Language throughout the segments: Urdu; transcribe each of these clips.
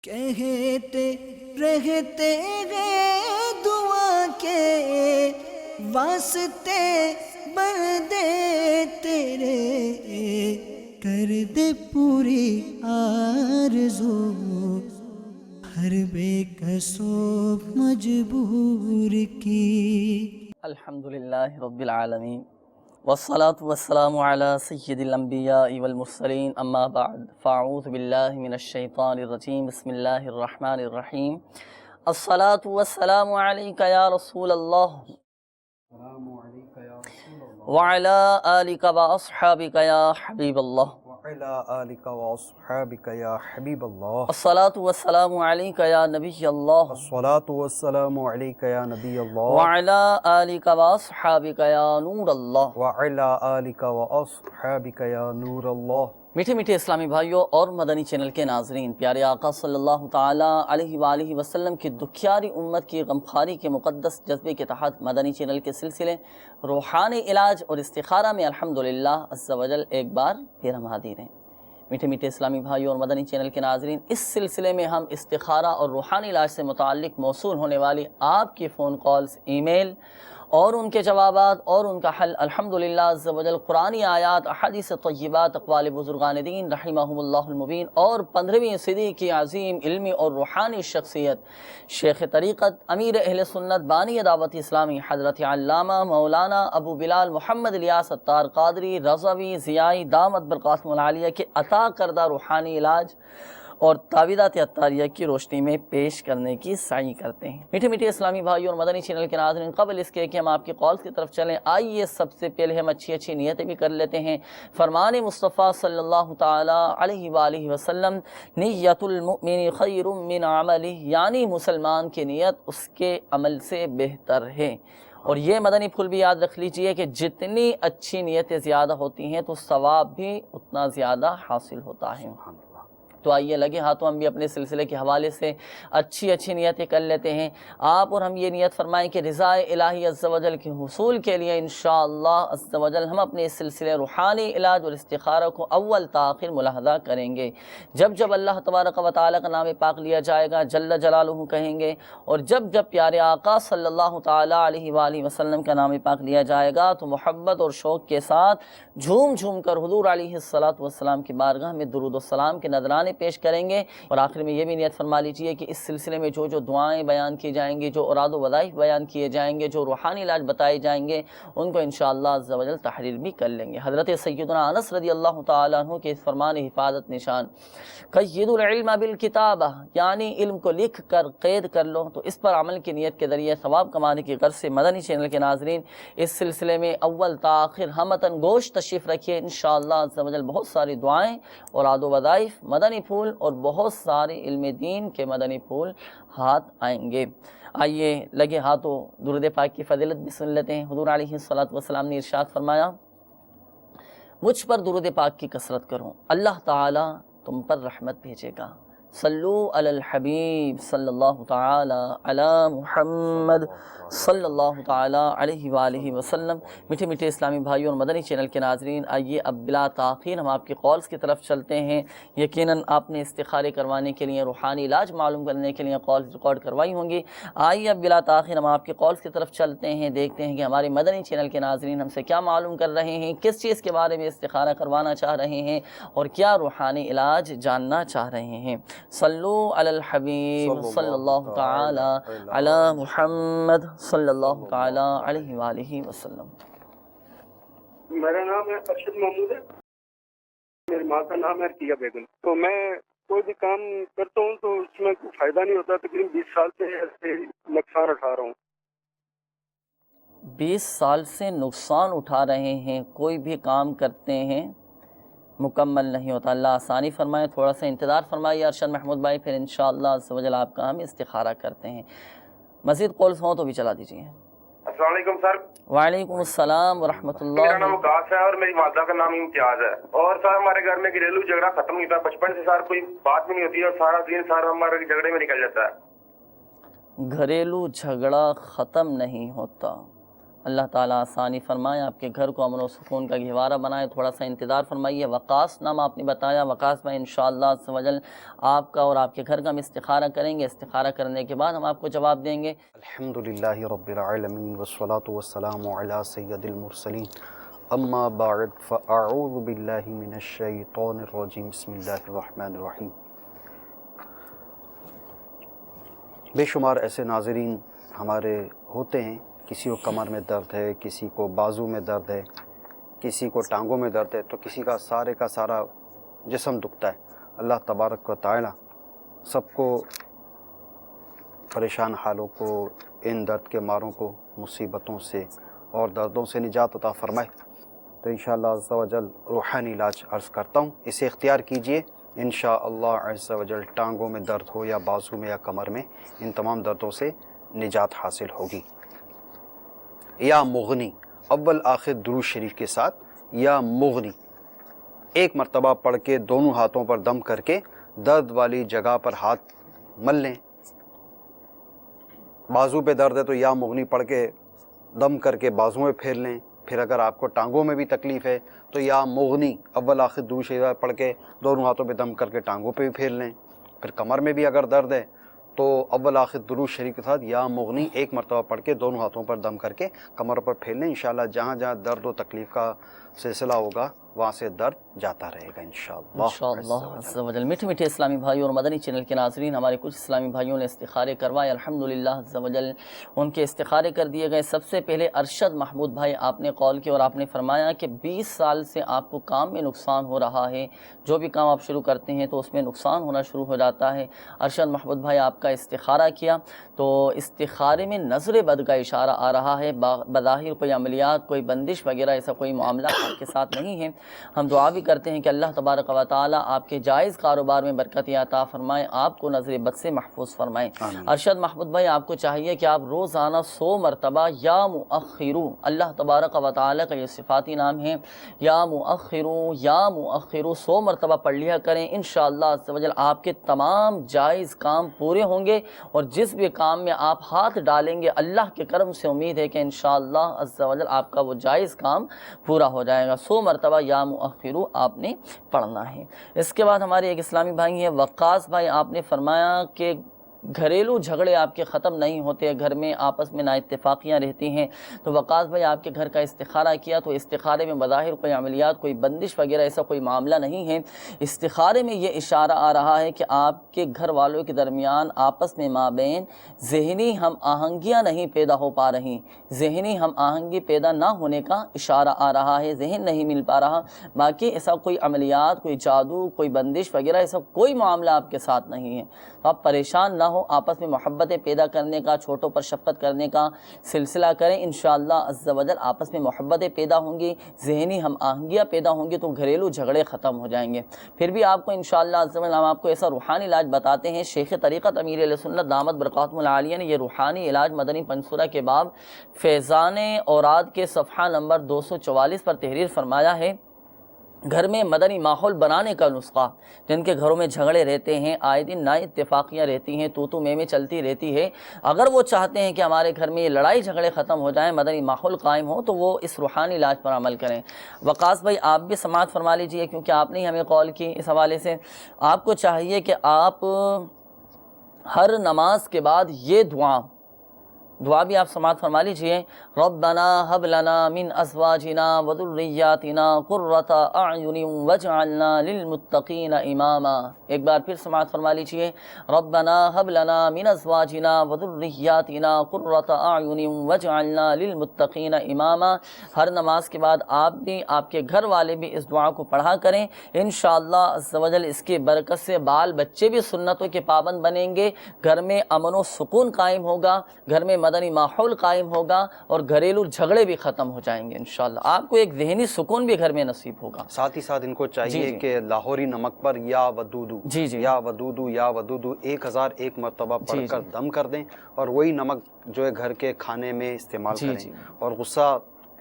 کہتے رہتے ہیں دعا کے واسطے بندے تیرے، کر دے پوری آرزو ہر بے کسو مجبور کی۔ الحمدللہ رب العالمین والصلاة والسلام على سید الانبیاء والمرسلین، اما بعد فاعوذ باللہ من الشیطان الرجیم، بسم اللہ الرحمن الرحیم۔ الصلاة والسلام علیک یا رسول اللہ وعلی آلک واصحابک یا حبیب اللہ، وعلی آلک واصحابک یا حبیب اللہ۔ الصلاة والسلام علیک یا نبی اللہ، الصلاۃ والسلام علیک یا نبی اللہ، وعلی آلک واصحابک یا نور اللہ۔ وعلی آلک واصحابک یا نور اللہ۔ میٹھے میٹھے اسلامی بھائیوں اور مدنی چینل کے ناظرین، پیارے آقا صلی اللہ تعالیٰ علیہ وآلہ وسلم کی دکھیاری امت کی غمخواری کے مقدس جذبے کے تحت مدنی چینل کے سلسلے روحانی علاج اور استخارہ میں الحمدللہ عز و جل ایک بار پھر ہم حاضر ہیں۔ میٹھے میٹھے اسلامی بھائیوں اور مدنی چینل کے ناظرین، اس سلسلے میں ہم استخارہ اور روحانی علاج سے متعلق موصول ہونے والی آپ کی فون کالز، ای میل اور ان کے جوابات اور ان کا حل الحمدللہ عز و جل قرآنی آیات، احادیث طیبات، اقوال بزرگان دین رحمہم اللہ المبین اور 15ویں صدی کی عظیم علمی اور روحانی شخصیت شیخ طریقت، امیر اہل سنت، بانی دعوت اسلامی حضرت علامہ مولانا ابو بلال محمد الیاس اتار قادری رضوی ضیائی دامت برکاتہم العالیہ کے عطا کردہ روحانی علاج اور تعویذات اتاریہ کی روشنی میں پیش کرنے کی سعی کرتے ہیں۔ میٹھے میٹھے اسلامی بھائیوں اور مدنی چینل کے ناظرین، قبل اس کے کہ ہم آپ کی کالز کی طرف چلیں، آئیے سب سے پہلے ہم اچھی نیتیں بھی کر لیتے ہیں۔ فرمان مصطفیٰ صلی اللہ تعالیٰ علیہ وآلہ وسلم، نیت المؤمن خیر من عملہ، یعنی مسلمان کی نیت اس کے عمل سے بہتر ہے۔ اور یہ مدنی پھول بھی یاد رکھ لیجئے کہ جتنی اچھی نیتیں زیادہ ہوتی ہیں تو ثواب بھی اتنا زیادہ حاصل ہوتا ہے۔ تو آئیے لگے ہاتھوں ہم بھی اپنے سلسلے کے حوالے سے اچھی نیتیں کر لیتے ہیں۔ آپ اور ہم یہ نیت فرمائیں کہ رضا الہی عز و جل کے حصول کے لیے انشاءاللہ عز و جل ہم اپنے اس سلسلے روحانی علاج اور استخارہ کو اول تا آخر ملاحظہ کریں گے۔ جب جب اللہ تبارک و تعالیٰ کا نام پاک لیا جائے گا، جل جلالہ کہیں گے، اور جب جب پیارے آقا صلی اللہ تعالیٰ علیہ وآلہ وسلم کا نام پاک لیا جائے گا تو محبت اور شوق کے ساتھ جھوم کر حضور علیہ الصلوۃ والسلام کی بارگاہ میں درود و سلام کے نذرانے پیش کریں گے۔ اور آخر میں یہ بھی نیت فرما لیجئے کہ اس سلسلے میں جو دعائیں بیان کی جائیں گی، جو اوراد و وظائف بیان کیے جائیں گے، جو روحانی علاج بتائے جائیں گے، ان کو انشاءاللہ عز و جل تحریر بھی کر لیں گے۔ حضرت سیدنا انس رضی اللہ تعالیٰ عنہ کے اس فرمان حفاظت نشان، قید العلم بالکتابہ، یعنی علم کو لکھ کر قید کر لو، تو اس پر عمل کی نیت کے ذریعے ثواب کمانے کی غرض سے مدنی چینل کے ناظرین اس سلسلے میں اول تا آخر ہمتن گوش تشریف رکھیے۔ انشاءاللہ عز و جل بہت ساری دعائیں، اوراد و وظائف، مدنی پھول اور بہت سارے علم دین کے مدنی پھول ہاتھ آئیں گے۔ آئیے لگے ہاتھوں درود پاک کی فضیلت بھی سن لیتے ہیں۔ حضور علیہ الصلوۃ والسلام نے ارشاد فرمایا، مجھ پر درود پاک کی کثرت کرو، اللہ تعالیٰ تم پر رحمت بھیجے گا۔ صلو علی الحبیب صلی اللہ تعالی علی محمد صلی اللہ تعالی علیہ وآلہ وسلم۔ میٹھے میٹھے اسلامی بھائیوں اور مدنی چینل کے ناظرین، آئیے اب بلا تاخیر ہم آپ کی کالز کی طرف چلتے ہیں۔ یقیناً آپ نے استخارے کروانے کے لیے، روحانی علاج معلوم کرنے کے لیے کالز ریکارڈ کروائی ہوں گی۔ آئیے اب بلا تاخیر ہم آپ کی کالز کی طرف چلتے ہیں، دیکھتے ہیں کہ ہمارے مدنی چینل کے ناظرین ہم سے کیا معلوم کر رہے ہیں، کس چیز کے بارے میں استخارہ کروانا چاہ رہے ہیں اور کیا روحانی علاج جاننا چاہ رہے ہیں۔ صلو علی الحبیب صلی اللہ تعالی علی محمد صلی اللہ تعالی علیہ وآلہ وسلم۔ میرا نام ہے ارشد محمود ہے، میری ماں کا نام ہے عطیہ بیگم۔ تو میں کوئی بھی کام کرتا ہوں تو اس میں کوئی فائدہ نہیں ہوتا، تقریباً 20 سال سے ایسے نقصان اٹھا رہا ہوں۔ 20 سال سے نقصان اٹھا رہے ہیں، کوئی بھی کام کرتے ہیں مکمل نہیں ہوتا۔ اللہ آسانی فرمائے، تھوڑا سا انتظار فرمائیے ارشد محمود بھائی، پھر انشاءاللہ عز و جل آپ کا ہم استخارہ کرتے ہیں۔ مزید کالز ہوں تو بھی چلا دیجیے۔ السلام علیکم سر۔ وعلیکم السلام ورحمۃ اللہ۔ میرا نام وقاص ہے اور میری والدہ کا نام امتیاز ہے، اور سر ہمارے گھر میں گھریلو جھگڑا ختم نہیں ہوتا، بچپن سے سر کوئی بات بھی نہیں ہوتی اور سارا دن سر ہمارے جھگڑے میں نکل جاتا ہے۔ گھریلو جھگڑا ختم نہیں ہوتا، اللہ تعالیٰ آسانی فرمائے، آپ کے گھر کو امن و سکون کا گہوارہ بنائے۔ تھوڑا سا انتظار فرمائیے۔ وقاص نام آپ نے بتایا، وقاص میں انشاءاللہ عز و جل آپ کا اور آپ کے گھر کا ہم استخارہ کریں گے، استخارہ کرنے کے بعد ہم آپ کو جواب دیں گے۔ الحمدللہ رب العالمین والصلاة والسلام علی سید المرسلین، اما بعد فاعوذ باللہ من الشیطان الرجیم، بسم اللہ الرحمن الرحیم۔ بے شمار ایسے ناظرین ہمارے ہوتے ہیں، کسی کو کمر میں درد ہے، کسی کو بازو میں درد ہے، کسی کو ٹانگوں میں درد ہے، تو کسی کا سارا جسم دکھتا ہے۔ اللہ تبارک و تعالی سب کو پریشان حالوں کو، ان درد کے ماروں کو، مصیبتوں سے اور دردوں سے نجات عطا فرمائے۔ تو انشاءاللہ عز و جل روحانی علاج عرض کرتا ہوں، اسے اختیار کیجئے، انشاءاللہ عز و جل ٹانگوں میں درد ہو یا بازو میں یا کمر میں، ان تمام دردوں سے نجات حاصل ہوگی۔ یا مغنی، اول آخر درود شریف کے ساتھ یا مغنی ایک مرتبہ پڑھ کے دونوں ہاتھوں پر دم کر کے درد والی جگہ پر ہاتھ مل لیں۔ بازو پہ درد ہے تو یا مغنی پڑھ کے دم کر کے بازو میں پھیر لیں۔ پھر اگر آپ کو ٹانگوں میں بھی تکلیف ہے تو یا مغنی اول آخر درود شریف پڑھ کے دونوں ہاتھوں پہ دم کر کے ٹانگوں پہ بھی پھیر لیں۔ پھر کمر میں بھی اگر درد ہے تو اول آخر درود شریف کے ساتھ یا مغنی ایک مرتبہ پڑھ کے دونوں ہاتھوں پر دم کر کے کمر پر پھیر لیں۔ انشاءاللہ جہاں جہاں درد و تکلیف کا سلسلہ ہوگا وہاں سے درد جاتا رہے گا انشاءاللہ عز و جل۔ میٹھے میٹھے اسلامی بھائیوں اور مدنی چینل کے ناظرین، ہمارے کچھ اسلامی بھائیوں نے استخارے کروائے، الحمدللہ عز و جل ان کے استخارے کر دیے گئے۔ سب سے پہلے ارشد محمود بھائی، آپ نے قول کیا اور آپ نے فرمایا کہ 20 سال سے آپ کو کام میں نقصان ہو رہا ہے، جو بھی کام آپ شروع کرتے ہیں تو اس میں نقصان ہونا شروع ہو جاتا ہے۔ ارشد محمود بھائی آپ کا استخارہ کیا تو استخارے میں نظر بد کا اشارہ آ رہا ہے۔ بظاہر کوئی عملیات، کوئی بندش وغیرہ ایسا کوئی معاملہ آپ کے ساتھ نہیں ہے۔ ہم دعا بھی کرتے ہیں کہ اللہ تبارک و تعالی آپ کے جائز کاروبار میں برکت عطا فرمائے، آپ کو نظر بد سے محفوظ فرمائے۔ ارشد محمود بھائی آپ کو چاہیے کہ آپ روزانہ 100 مرتبہ یا مؤخرو، اللہ تبارک و تعالی کا یہ صفاتی نام ہے، یا مؤخرو یا مؤخرو 100 مرتبہ پڑھ لیا کریں۔ انشاءاللہ عز و جل آپ کے تمام جائز کام پورے ہوں گے، اور جس بھی کام میں آپ ہاتھ ڈالیں گے اللہ کے کرم سے امید ہے کہ انشاءاللہ عز و جل آپ کا وہ جائز کام پورا ہو جائے گا۔ 100 مرتبہ یا مؤخرو آپ نے پڑھنا ہے۔ اس کے بعد ہمارے ایک اسلامی بھائی ہیں وقاص بھائی، آپ نے فرمایا کہ گھریلو جھگڑے آپ کے ختم نہیں ہوتے، گھر میں آپس میں نا اتفاقیاں رہتی ہیں، تو وقاص بھائی آپ کے گھر کا استخارہ کیا تو استخارے میں بظاہر کوئی عملیات، کوئی بندش وغیرہ ایسا کوئی معاملہ نہیں ہے۔ استخارے میں یہ اشارہ آ رہا ہے کہ آپ کے گھر والوں کے درمیان آپس میں مابین ذہنی ہم آہنگیاں نہیں پیدا ہو پا رہی، ذہنی ہم آہنگی پیدا نہ ہونے کا اشارہ آ رہا ہے، ذہن نہیں مل پا رہا۔ باقی ایسا کوئی عملیات، کوئی جادو، کوئی بندش وغیرہ ایسا کوئی معاملہ آپ کے ساتھ نہیں ہے، تو آپ پریشان نہ ہو، آپس میں محبتیں پیدا کرنے کا، چھوٹوں پر شفقت کرنے کا سلسلہ کریں۔ انشاءاللہ عز و جل آپس میں محبتیں پیدا ہوں گی، ذہنی ہم آہنگیاں پیدا ہوں گی تو گھریلو جھگڑے ختم ہو جائیں گے۔ پھر بھی آپ کو انشاءاللہ عز و جل ہم آپ کو ایسا روحانی علاج بتاتے ہیں۔ شیخ طریقت امیر اہل سنت دامت برکاتہم العالیہ نے یہ روحانی علاج مدنی پنصورہ کے باب فیضان اوراد کے صفحہ نمبر 244 پر تحریر فرمایا ہے۔ گھر میں مدنی ماحول بنانے کا نسخہ، جن کے گھروں میں جھگڑے رہتے ہیں، آئے دن نا اتفاقیاں رہتی ہیں، تو میں چلتی رہتی ہے، اگر وہ چاہتے ہیں کہ ہمارے گھر میں یہ لڑائی جھگڑے ختم ہو جائیں، مدنی ماحول قائم ہو، تو وہ اس روحانی علاج پر عمل کریں۔ وقاص بھائی آپ بھی سماعت فرما لیجئے، کیونکہ آپ نے ہی ہمیں قول کی اس حوالے سے۔ آپ کو چاہیے کہ آپ ہر نماز کے بعد یہ دعا بھی آپ سماعت فرما لیجئے، ربنا هب لنا من ازواجنا وذرياتنا قرة اعین واجعلنا للمتقین اماما۔ ایک بار پھر سماعت فرما لیجئے، ربنا هب لنا من ازواجنا وذرياتنا قرة اعین واجعلنا للمتقین اماما۔ ہر نماز کے بعد آپ بھی، آپ کے گھر والے بھی اس دعا کو پڑھا کریں۔ انشاءاللہ عز و جل اس کی برکت سے بال بچے بھی سنتوں کے پابند بنیں گے، گھر میں امن و سکون قائم ہوگا، گھر میں مدنی ماحول قائم ہوگا، اور گھریلو جھگڑے بھی ختم ہو جائیں گے انشاءاللہ۔ آپ کو ایک ذہنی سکون بھی گھر میں نصیب ہوگا۔ ساتھ ہی ساتھ ان کو چاہیے کہ لاہوری نمک پر یا ودودو یا ودودو یا ودودو 1001 مرتبہ پڑھ کر دم کر دیں، اور وہی نمک جو ہے گھر کے کھانے میں استعمال کریں۔ اور غصہ،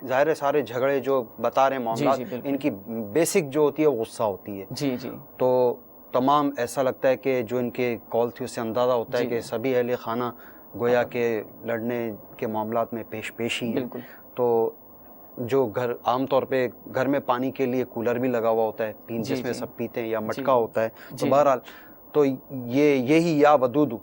ظاہر ہے سارے جھگڑے جو بتا رہے ہیں معاملات، ان کی بیسک جو ہوتی ہے وہ غصہ ہوتی ہے۔ تو تمام ایسا لگتا ہے کہ جو ان کے کال تھی اس سے اندازہ ہوتا ہے کہ سبھی اہل خانہ گویا کہ لڑنے کے معاملات میں پیش ہی ہیں۔ تو جو گھر عام طور پہ گھر میں پانی کے لیے کولر بھی لگا ہوا ہوتا ہے جس میں سب پیتے ہیں، یا مٹکا ہوتا ہے، تو بہرحال تو یہی یا ودودو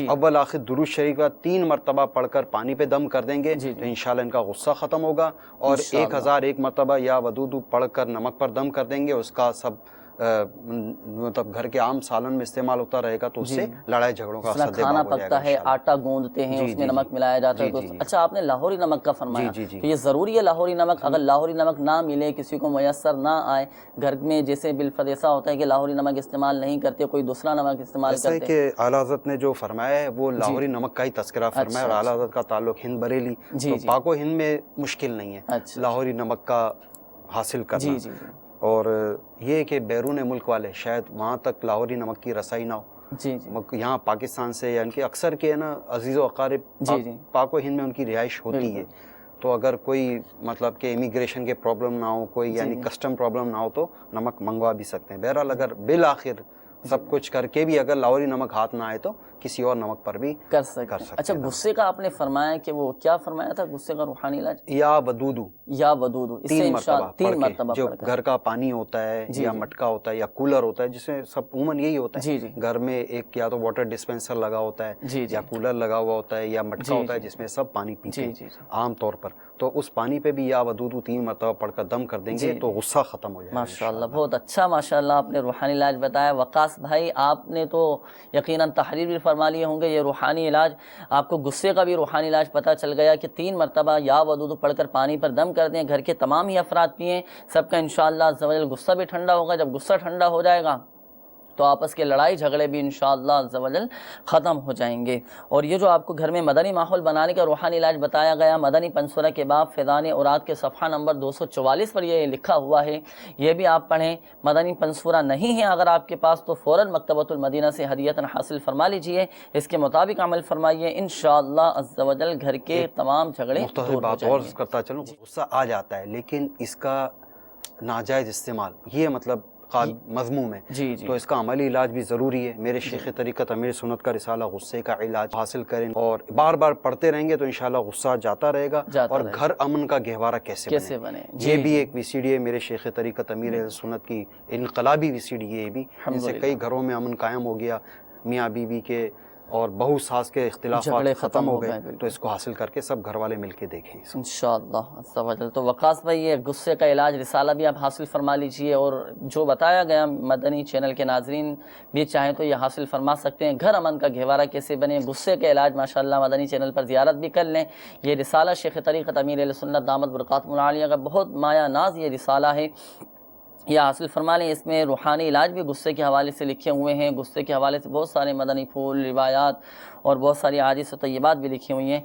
اول آخر درود شریف کا 3 مرتبہ پڑھ کر پانی پہ دم کر دیں گے تو انشاءاللہ ان کا غصہ ختم ہوگا، اور 1001 مرتبہ یا ودودو پڑھ کر نمک پر دم کر دیں گے، اس کا سب مطلب گھر کے عام سالن میں استعمال ہوتا رہے گا، تو اس سے لڑائی جھگڑوں کا کھانا پکتا ہے، آٹا گوندتے ہیں، اس میں نمک ملایا جاتا ہے۔ اچھا آپ نے لاہوری نمک کا فرمایا، تو یہ ضروری ہے لاہوری نمک؟ اگر لاہوری نمک نہ ملے، کسی کو میسر نہ آئے، گھر میں جیسے بالفرض ایسا ہوتا ہے کہ لاہوری نمک استعمال نہیں کرتے، کوئی دوسرا نمک استعمال کرتے ہیں، ایسا ہے کہ اعلیٰ حضرت نے جو فرمایا ہے وہ لاہوری نمک کا ہی تذکرہ فرمایا، اور اعلیٰ حضرت کا تعلق ہند بریلی، تو پاک و ہند میں مشکل نہیں ہے لاہوری نمک کا حاصل کرنا، اور یہ کہ بیرون ملک والے شاید وہاں تک لاہوری نمک کی رسائی نہ ہو، یہاں پاکستان سے یعنی کہ اکثر کے نا عزیز و اقارب پاک و ہند میں ان کی رہائش ہوتی ہے، تو اگر کوئی مطلب کہ امیگریشن کے پرابلم نہ ہو، کوئی یعنی کسٹم پرابلم نہ ہو، تو نمک منگوا بھی سکتے ہیں۔ بہرحال اگر بالآخر سب کچھ کر کے بھی اگر لاہوری نمک ہاتھ نہ آئے تو کسی اور نمک پر بھی کر سکتے ہیں۔ اچھا غصے کا آپ نے فرمایا کہ وہ کیا فرمایا تھا غصے کا روحانی علاج؟ یا ودودو، اس سے 3 مرتبہ جو گھر کا پانی ہوتا ہے یا مٹکا ہوتا ہے یا کولر ہوتا ہے، جس میں سب عموماً یہی ہوتا ہے گھر میں ایک یا تو واٹر ڈسپینسر لگا ہوتا ہے یا کولر لگا ہوا ہوتا ہے یا مٹکا ہوتا ہے جس میں سب پانی پیتے ہیں عام طور پر، تو اس پانی پہ بھی یا ودودو 3 مرتبہ پڑھ کر دم کر دیں گے تو غصہ ختم ہو جائے گا۔ ماشاءاللہ، بہت اچھا ماشاءاللہ آپ نے روحانی علاج بتایا۔ وقاص بھائی آپ نے تو یقیناً تحریر بھی فرما لیے ہوں گے، یہ روحانی علاج آپ کو غصے کا بھی روحانی علاج پتہ چل گیا کہ 3 مرتبہ یا ودودو پڑھ کر پانی پر دم کر دیں، گھر کے تمام ہی افراد پئیں، سب کا انشاءاللہ عز و جل غصہ بھی ٹھنڈا ہوگا۔ جب غصہ ٹھنڈا ہو جائے گا تو آپس کے لڑائی جھگڑے بھی انشاءاللہ عز و جل ختم ہو جائیں گے۔ اور یہ جو آپ کو گھر میں مدنی ماحول بنانے کا روحانی علاج بتایا گیا، مدنی پنسورہ کے باب فیضان اوراد کے صفحہ نمبر 244 پر یہ لکھا ہوا ہے، یہ بھی آپ پڑھیں۔ مدنی پنسورہ نہیں ہے اگر آپ کے پاس تو فوراً مکتبۃ المدینہ سے ہدیتاً حاصل فرما لیجئے، اس کے مطابق عمل فرمائیے، انشاءاللہ عز و جل گھر کے تمام جھگڑے دور ہو جائیں گے۔ اور کرتا چلوں، غصہ آ جاتا ہے لیکن اس کا ناجائز استعمال یہ مطلب مضموم ہے، تو اس کا عملی علاج بھی ضروری ہے۔ میرے شیخ طریقت امیر سنت کا رسالہ غصے کا علاج حاصل کریں، اور بار بار پڑھتے رہیں گے تو انشاءاللہ غصہ جاتا رہے گا، اور گھر امن کا گہوارہ کیسے بنے، یہ بھی ایک وی سی ڈی ہے میرے شیخ طریقت امیر سنت کی، انقلابی وی سی ڈی ہے یہ بھی، جن سے کئی گھروں میں امن قائم ہو گیا، میاں بیوی کے اور بہو ساس کے اختلافات ختم ہو گئے، تو اس کو حاصل کر کے سب گھر والے مل کے دیکھیں انشاءاللہ عز و جل۔ تو وقاص بھائی یہ غصے کا علاج رسالہ بھی آپ حاصل فرما لیجئے، اور جو بتایا گیا مدنی چینل کے ناظرین بھی چاہیں تو یہ حاصل فرما سکتے ہیں، گھر امن کا گہوارہ کیسے بنے، غصے کے علاج ماشاءاللہ مدنی چینل پر زیارت بھی کر لیں۔ یہ رسالہ شیخ طریقت امیر اہل سنت دامت برکاتہم العالیہ کا بہت مایہ ناز یہ رسالہ ہے، یہ حاصل فرما لیں۔ اس میں روحانی علاج بھی غصے کے حوالے سے لکھے ہوئے ہیں، غصے کے حوالے سے بہت سارے مدنی پھول، روایات اور بہت ساری احادیث و طیبات بھی لکھی ہوئی ہیں،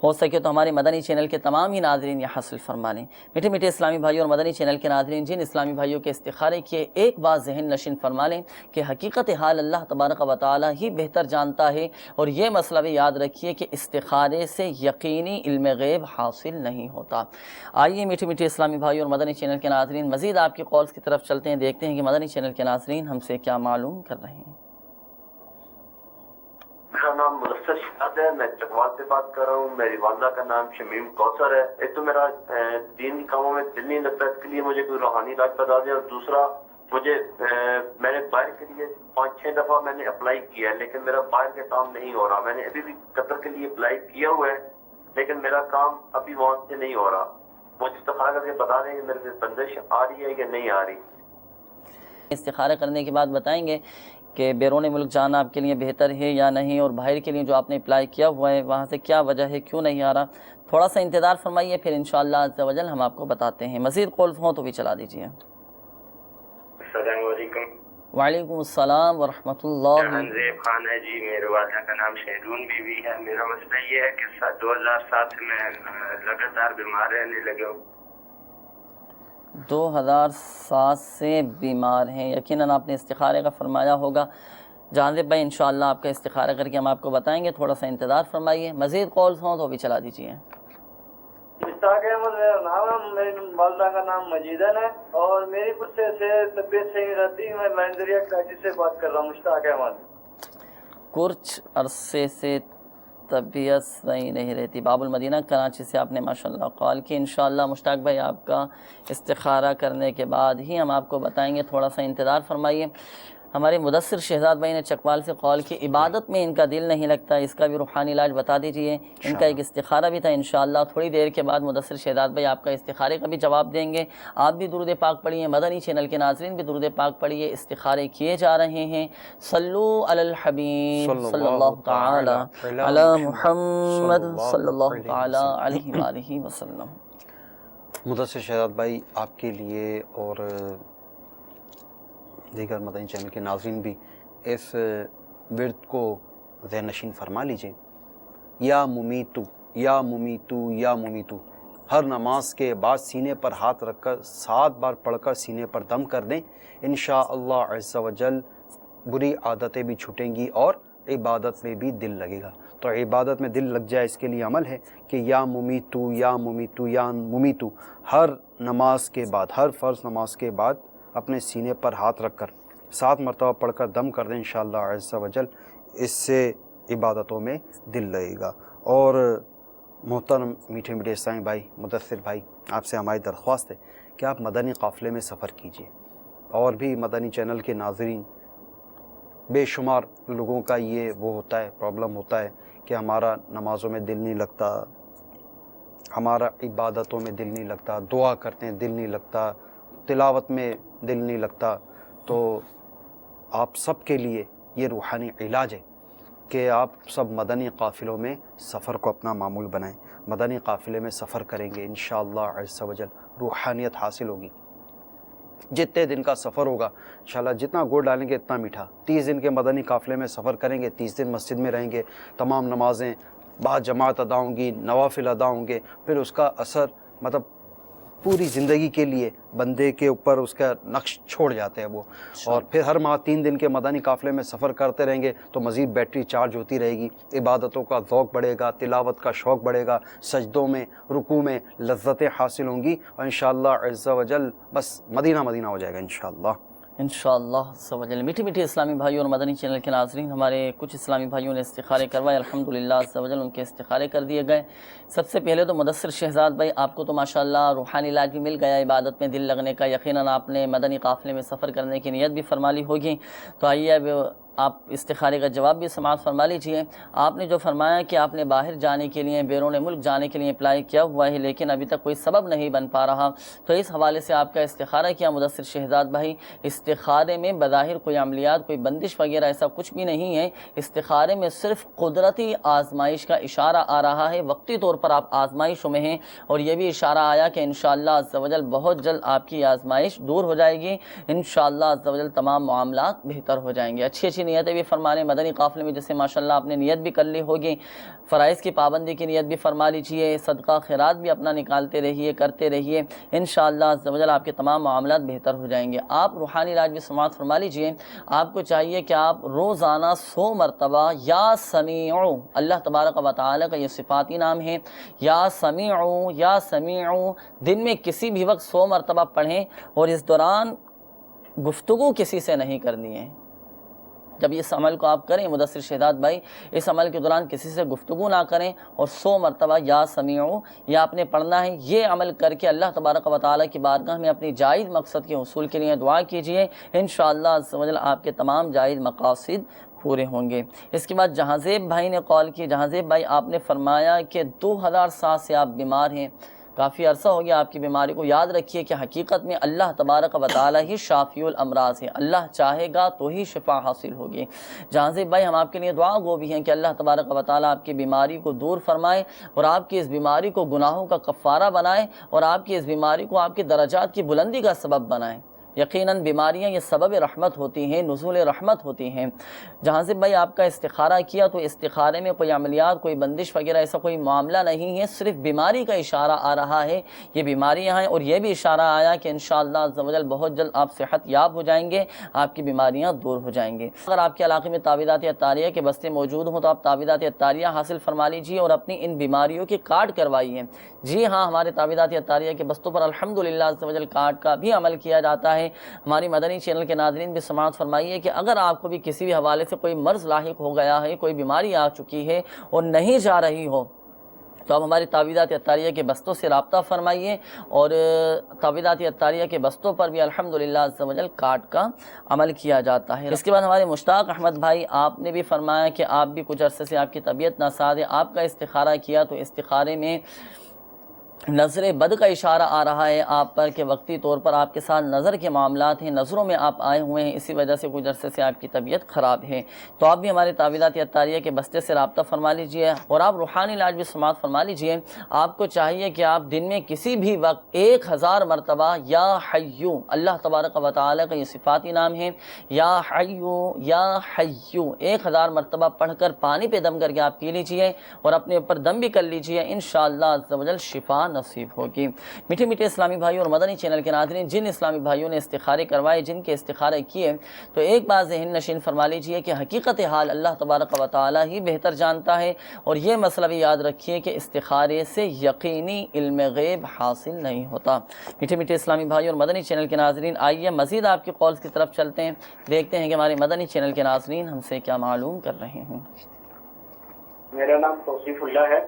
ہو سکے تو ہمارے مدنی چینل کے تمام ہی ناظرین یہ حاصل فرما لیں۔ میٹھے میٹھے اسلامی بھائیوں اور مدنی چینل کے ناظرین، جن اسلامی بھائیوں کے استخارے کیے، ایک بات ذہن نشین فرما لیں کہ حقیقت حال اللہ تبارک و تعالی ہی بہتر جانتا ہے، اور یہ مسئلہ بھی یاد رکھیے کہ استخارے سے یقینی علم غیب حاصل نہیں ہوتا۔ آئیے میٹھے میٹھے اسلامی بھائیوں اور مدنی چینل کے ناظرین، مزید آپ کے کالز کی طرف چلتے ہیں، دیکھتے ہیں کہ مدنی چینل کے ناظرین ہم سے کیا معلوم کر رہے ہیں۔ میرا نام مدثر شہاد ہے، میں چکوال سے بات کر رہا ہوں، میری والدہ کا نام شمیم کوثر ہے۔ ایک تو میرا دین کے کاموں میں دل نہیں لگتا، اس کے لیے مجھے کوئی روحانی علاج بتا دیں، اور دوسرا مجھے میں نے باہر کے لیے 5-6 دفعہ میں نے اپلائی کیا ہے، لیکن میرا باہر کا کام نہیں ہو رہا۔ میں نے ابھی بھی قطر کے لیے اپلائی کیا ہوا ہے، لیکن میرا کام ابھی وہاں سے نہیں ہو رہا۔ مجھے استخارہ کر کے بتا دیں کہ میرے سے بندش آ رہی ہے یا نہیں آ رہی۔ استخارہ کرنے کے بعد بتائیں گے کہ بیرون ملک جانا آپ کے لیے بہتر ہے یا نہیں، اور باہر کے لیے جو آپ نے اپلائی کیا ہوا ہے وہاں سے کیا وجہ ہے، کیوں نہیں آ رہا۔ تھوڑا سا انتظار فرمائیے، پھر انشاءاللہ عز و جل ہم آپ کو بتاتے ہیں۔ مزید کالز ہوں تو بھی چلا دیجیے۔ السلام علیکم۔ وعلیکم السلام ورحمۃ اللہ۔ زیب خان ہے جی، میرے والدہ کا نام شہرون بی بی ہے۔ میرا مسئلہ یہ ہے کہ 2007 سے میں لگاتار بیمار رہنے لگا ہوں۔ 2007 سے بیمار ہیں، یقیناً آپ نے استخارے کا فرمایا ہوگا۔ جہانزیب بھائی انشاءاللہ آپ کا استخارہ کر کے ہم آپ کو بتائیں گے، تھوڑا سا انتظار فرمائیے۔ مزید کالز ہوں تو بھی چلا دیجیے۔ مشتاق احمد میرا نام ہے، میری والدہ کا نام مجیدن ہے، اور میری کچھ سے طبیعت صحیح نہیں رہتی۔ میں لائنڈریا کراچی سے بات کر رہا ہوں، مشتاق احمد۔ کچھ عرصے سے طبیعت صحیح نہیں رہتی. باب المدینہ کراچی سے آپ نے ماشاءاللہ کال کی. انشاءاللہ مشتاق بھائی آپ کا استخارہ کرنے کے بعد ہی ہم آپ کو بتائیں گے, تھوڑا سا انتظار فرمائیے. ہمارے مدثر شہزاد بھائی نے چکوال سے کال کی, عبادت میں ان کا دل نہیں لگتا, اس کا بھی روحانی علاج بتا دیجئے. ان کا ایک استخارہ بھی تھا. انشاءاللہ تھوڑی دیر کے بعد مدثر شہزاد بھائی آپ کا استخارے کا بھی جواب دیں گے. آپ بھی درود پاک پڑھیے, مدنی چینل کے ناظرین بھی درود پاک پڑھیے. استخارے کیے جا رہے ہیں. صلو علی الحبیب صلی اللہ تعالی علی محمد صلی اللہ تعالی علیہ وآلہ وسلم. مدثر شہزاد بھائی آپ کے لیے اور دیگر مدنی چینل کے ناظرین بھی اس ورد کو ذہن نشین فرما لیجئے. یا ممیتو یا ممیتو یا ممیتو, ہر نماز کے بعد سینے پر ہاتھ رکھ کر 7 بار پڑھ کر سینے پر دم کر دیں. انشاءاللہ عز و جل بری عادتیں بھی چھوٹیں گی اور عبادت میں بھی دل لگے گا. تو عبادت میں دل لگ جائے اس کے لیے عمل ہے کہ یا ممیتو یا ممیتو یا ممیتو ہر نماز کے بعد, ہر فرض نماز کے بعد اپنے سینے پر ہاتھ رکھ کر 7 مرتبہ پڑھ کر دم کر دیں. انشاءاللہ عز و جل اس سے عبادتوں میں دل لگے گا. اور محترم میٹھے میٹھے اسلامی بھائی, مدثر بھائی, آپ سے ہماری درخواست ہے کہ آپ مدنی قافلے میں سفر کیجیے. اور بھی مدنی چینل کے ناظرین, بے شمار لوگوں کا یہ وہ ہوتا ہے, پرابلم ہوتا ہے کہ ہمارا نمازوں میں دل نہیں لگتا, ہمارا عبادتوں میں دل نہیں لگتا, دعا کرتے ہیں دل نہیں لگتا, تلاوت میں دل نہیں لگتا. تو آپ سب کے لیے یہ روحانی علاج ہے کہ آپ سب مدنی قافلوں میں سفر کو اپنا معمول بنائیں. مدنی قافلے میں سفر کریں گے انشاءاللہ عز و جل روحانیت حاصل ہوگی. جتنے دن کا سفر ہوگا انشاءاللہ, جتنا گڑ ڈالیں گے اتنا میٹھا. 30 دن کے مدنی قافلے میں سفر کریں گے, 30 دن مسجد میں رہیں گے, تمام نمازیں با جماعت ادا ہوں گی, نوافل ادا ہوں گے. پھر اس کا اثر مطلب پوری زندگی کے لیے بندے کے اوپر اس کا نقش چھوڑ جاتے ہیں وہ. اور پھر ہر ماہ 3 دن کے مدنی قافلے میں سفر کرتے رہیں گے تو مزید بیٹری چارج ہوتی رہے گی, عبادتوں کا ذوق بڑھے گا, تلاوت کا شوق بڑھے گا, سجدوں میں رکوع میں لذتیں حاصل ہوں گی, اور انشاءاللہ عز و جل بس مدینہ مدینہ ہو جائے گا انشاءاللہ. انشاءاللہ عز و جل. میٹھے میٹھے اسلامی بھائیوں اور مدنی چینل کے ناظرین, ہمارے کچھ اسلامی بھائیوں نے استخارے کروائے, الحمدللہ عز و جل ان کے استخارے کر دیے گئے. سب سے پہلے تو مدثر شہزاد بھائی آپ کو تو ماشاءاللہ روحانی علاج بھی مل گیا, عبادت میں دل لگنے کا. یقیناً آپ نے مدنی قافلے میں سفر کرنے کی نیت بھی فرما لی ہوگی. تو آئیے اب آپ استخارے کا جواب بھی سماعت فرما لیجئے. آپ نے جو فرمایا کہ آپ نے باہر جانے کے لیے, بیرون ملک جانے کے لیے اپلائی کیا ہوا ہے, لیکن ابھی تک کوئی سبب نہیں بن پا رہا, تو اس حوالے سے آپ کا استخارہ کیا مدثر شہزاد بھائی. استخارے میں بظاہر کوئی عملیات, کوئی بندش وغیرہ ایسا کچھ بھی نہیں ہے. استخارے میں صرف قدرتی آزمائش کا اشارہ آ رہا ہے. وقتی طور پر آپ آزمائشوں میں ہیں, اور یہ بھی اشارہ آیا کہ انشاءاللہ عز و جل بہت جلد آپ کی آزمائش دور ہو جائے گی. انشاءاللہ عز و جل تمام معاملات بہتر ہو جائیں گے. اچھی نیتیں بھی فرمانے مدنی قافلے میں, جیسے ماشاءاللہ آپ نے نیت بھی کر لی ہوگی, فرائض کی پابندی کی نیت بھی فرما لیجئے, صدقہ خیرات بھی اپنا نکالتے رہیے, کرتے رہیے. انشاءاللہ عز و جل آپ کے تمام معاملات بہتر ہو جائیں گے. آپ روحانی علاج بھی سماعت فرما لیجئے. آپ کو چاہیے کہ آپ روزانہ 100 مرتبہ یا سمیع, اللہ تبارک و تعالی کا یہ صفاتی نام ہے, یا سمیع, دن میں کسی بھی وقت 100 مرتبہ پڑھیں, اور اس دوران گفتگو کسی سے نہیں کرنی ہے. جب اس عمل کو آپ کریں مدثر شہزاد بھائی, اس عمل کے دوران کسی سے گفتگو نہ کریں, اور 100 مرتبہ یا سمیع یہ آپ نے پڑھنا ہے. یہ عمل کر کے اللہ تبارک و تعالیٰ کی بارگاہ میں اپنی جائز مقصد کے حصول کے لیے دعا کیجئے. انشاءاللہ عز و جل آپ کے تمام جائز مقاصد پورے ہوں گے. اس کے بعد جہانزیب بھائی نے کال کی. جہانزیب بھائی آپ نے فرمایا کہ 2007 سے آپ بیمار ہیں, کافی عرصہ ہو گیا آپ کی بیماری کو. یاد رکھیے کہ حقیقت میں اللہ تبارک و تعالی ہی شافی الامراض ہے, اللہ چاہے گا تو ہی شفا حاصل ہوگی. جہانزیب بھائی ہم آپ کے لیے دعا گو بھی ہیں کہ اللہ تبارک و تعالی آپ کی بیماری کو دور فرمائے, اور آپ کی اس بیماری کو گناہوں کا کفارہ بنائے, اور آپ کی اس بیماری کو آپ کے درجات کی بلندی کا سبب بنائے. یقیناً بیماریاں یہ سبب رحمت ہوتی ہیں, نزول رحمت ہوتی ہیں. جہانزیب بھائی آپ کا استخارہ کیا, تو استخارے میں کوئی عملیات, کوئی بندش وغیرہ ایسا کوئی معاملہ نہیں ہے, صرف بیماری کا اشارہ آ رہا ہے. یہ بیماریاں ہیں, اور یہ بھی اشارہ آیا کہ انشاءاللہ عز و جل بہت جلد آپ صحت یاب ہو جائیں گے, آپ کی بیماریاں دور ہو جائیں گے. اگر آپ کے علاقے میں تعویذات عطاریہ کے بستے موجود ہوں تو آپ تعویذات عطاریہ حاصل فرما لیجیے, اور اپنی ان بیماریوں کی کارڈ کروائیے. جی ہاں, ہمارے تعویذات عطاریہ کے بستوں پر الحمدللہ عز و جل کارڈ کا بھی عمل کیا جاتا ہے. ہے۔ ہماری مدنی چینل کے ناظرین بھی سماعت فرمائیے کہ اگر آپ کو بھی کسی بھی حوالے سے کوئی مرض لاحق ہو گیا ہے، کوئی بیماری آ چکی ہے اور نہیں جا رہی ہو، تو آپ ہماری تعویذات عطاریہ کے بستوں سے رابطہ فرمائیے، اور تعویذات عطاریہ کے بستوں پر بھی الحمدللہ عز و جل کارڈ کا عمل کیا جاتا ہے۔ اس کے بعد ہمارے مشتاق احمد بھائی، آپ نے بھی فرمایا کہ آپ بھی کچھ عرصے سے آپ کی طبیعت ناساز ہے، آپ کا استخارہ کیا تو استخارے میں نظر بد کا اشارہ آ رہا ہے آپ پر کہ وقتی طور پر آپ کے ساتھ نظر کے معاملات ہیں، نظروں میں آپ آئے ہوئے ہیں، اسی وجہ سے کچھ عرصے سے آپ کی طبیعت خراب ہے۔ تو آپ بھی ہمارے تعویذات عطاریہ کے بستے سے رابطہ فرما لیجئے، اور آپ روحانی علاج بھی سماعت فرما لیجئے۔ آپ کو چاہیے کہ آپ دن میں کسی بھی وقت 1000 مرتبہ یا حیو، اللہ تبارک و تعالیٰ کا یہ صفاتی نام ہے، یا حیو یا حیو 1000 مرتبہ پڑھ کر پانی پہ دم کر کے آپ پی لیجئے، اور اپنے اوپر دم بھی کر لیجئے، انشاءاللہ عز و جل شفا نصیب ہوگی۔ میٹھے میٹھے اسلامی بھائیوں اور مدنی چینل کے ناظرین، جن اسلامی بھائیوں نے استخارے کروائے، جن کے استخارے کیے، تو ایک بات ذہن نشین فرما لیجئے کہ حقیقت حال اللہ تبارک و تعالی ہی بہتر جانتا ہے، اور یہ مسئلہ بھی یاد رکھیے کہ استخارے سے یقینی علم غیب حاصل نہیں ہوتا۔ میٹھے میٹھے اسلامی بھائیوں اور مدنی چینل کے ناظرین، آئیے مزید آپ کی کالز کی طرف چلتے ہیں، دیکھتے ہیں کہ ہمارے مدنی چینل کے ناظرین ہم سے کیا معلوم کر رہے ہیں۔ میرا نام توصیف اللہ ہے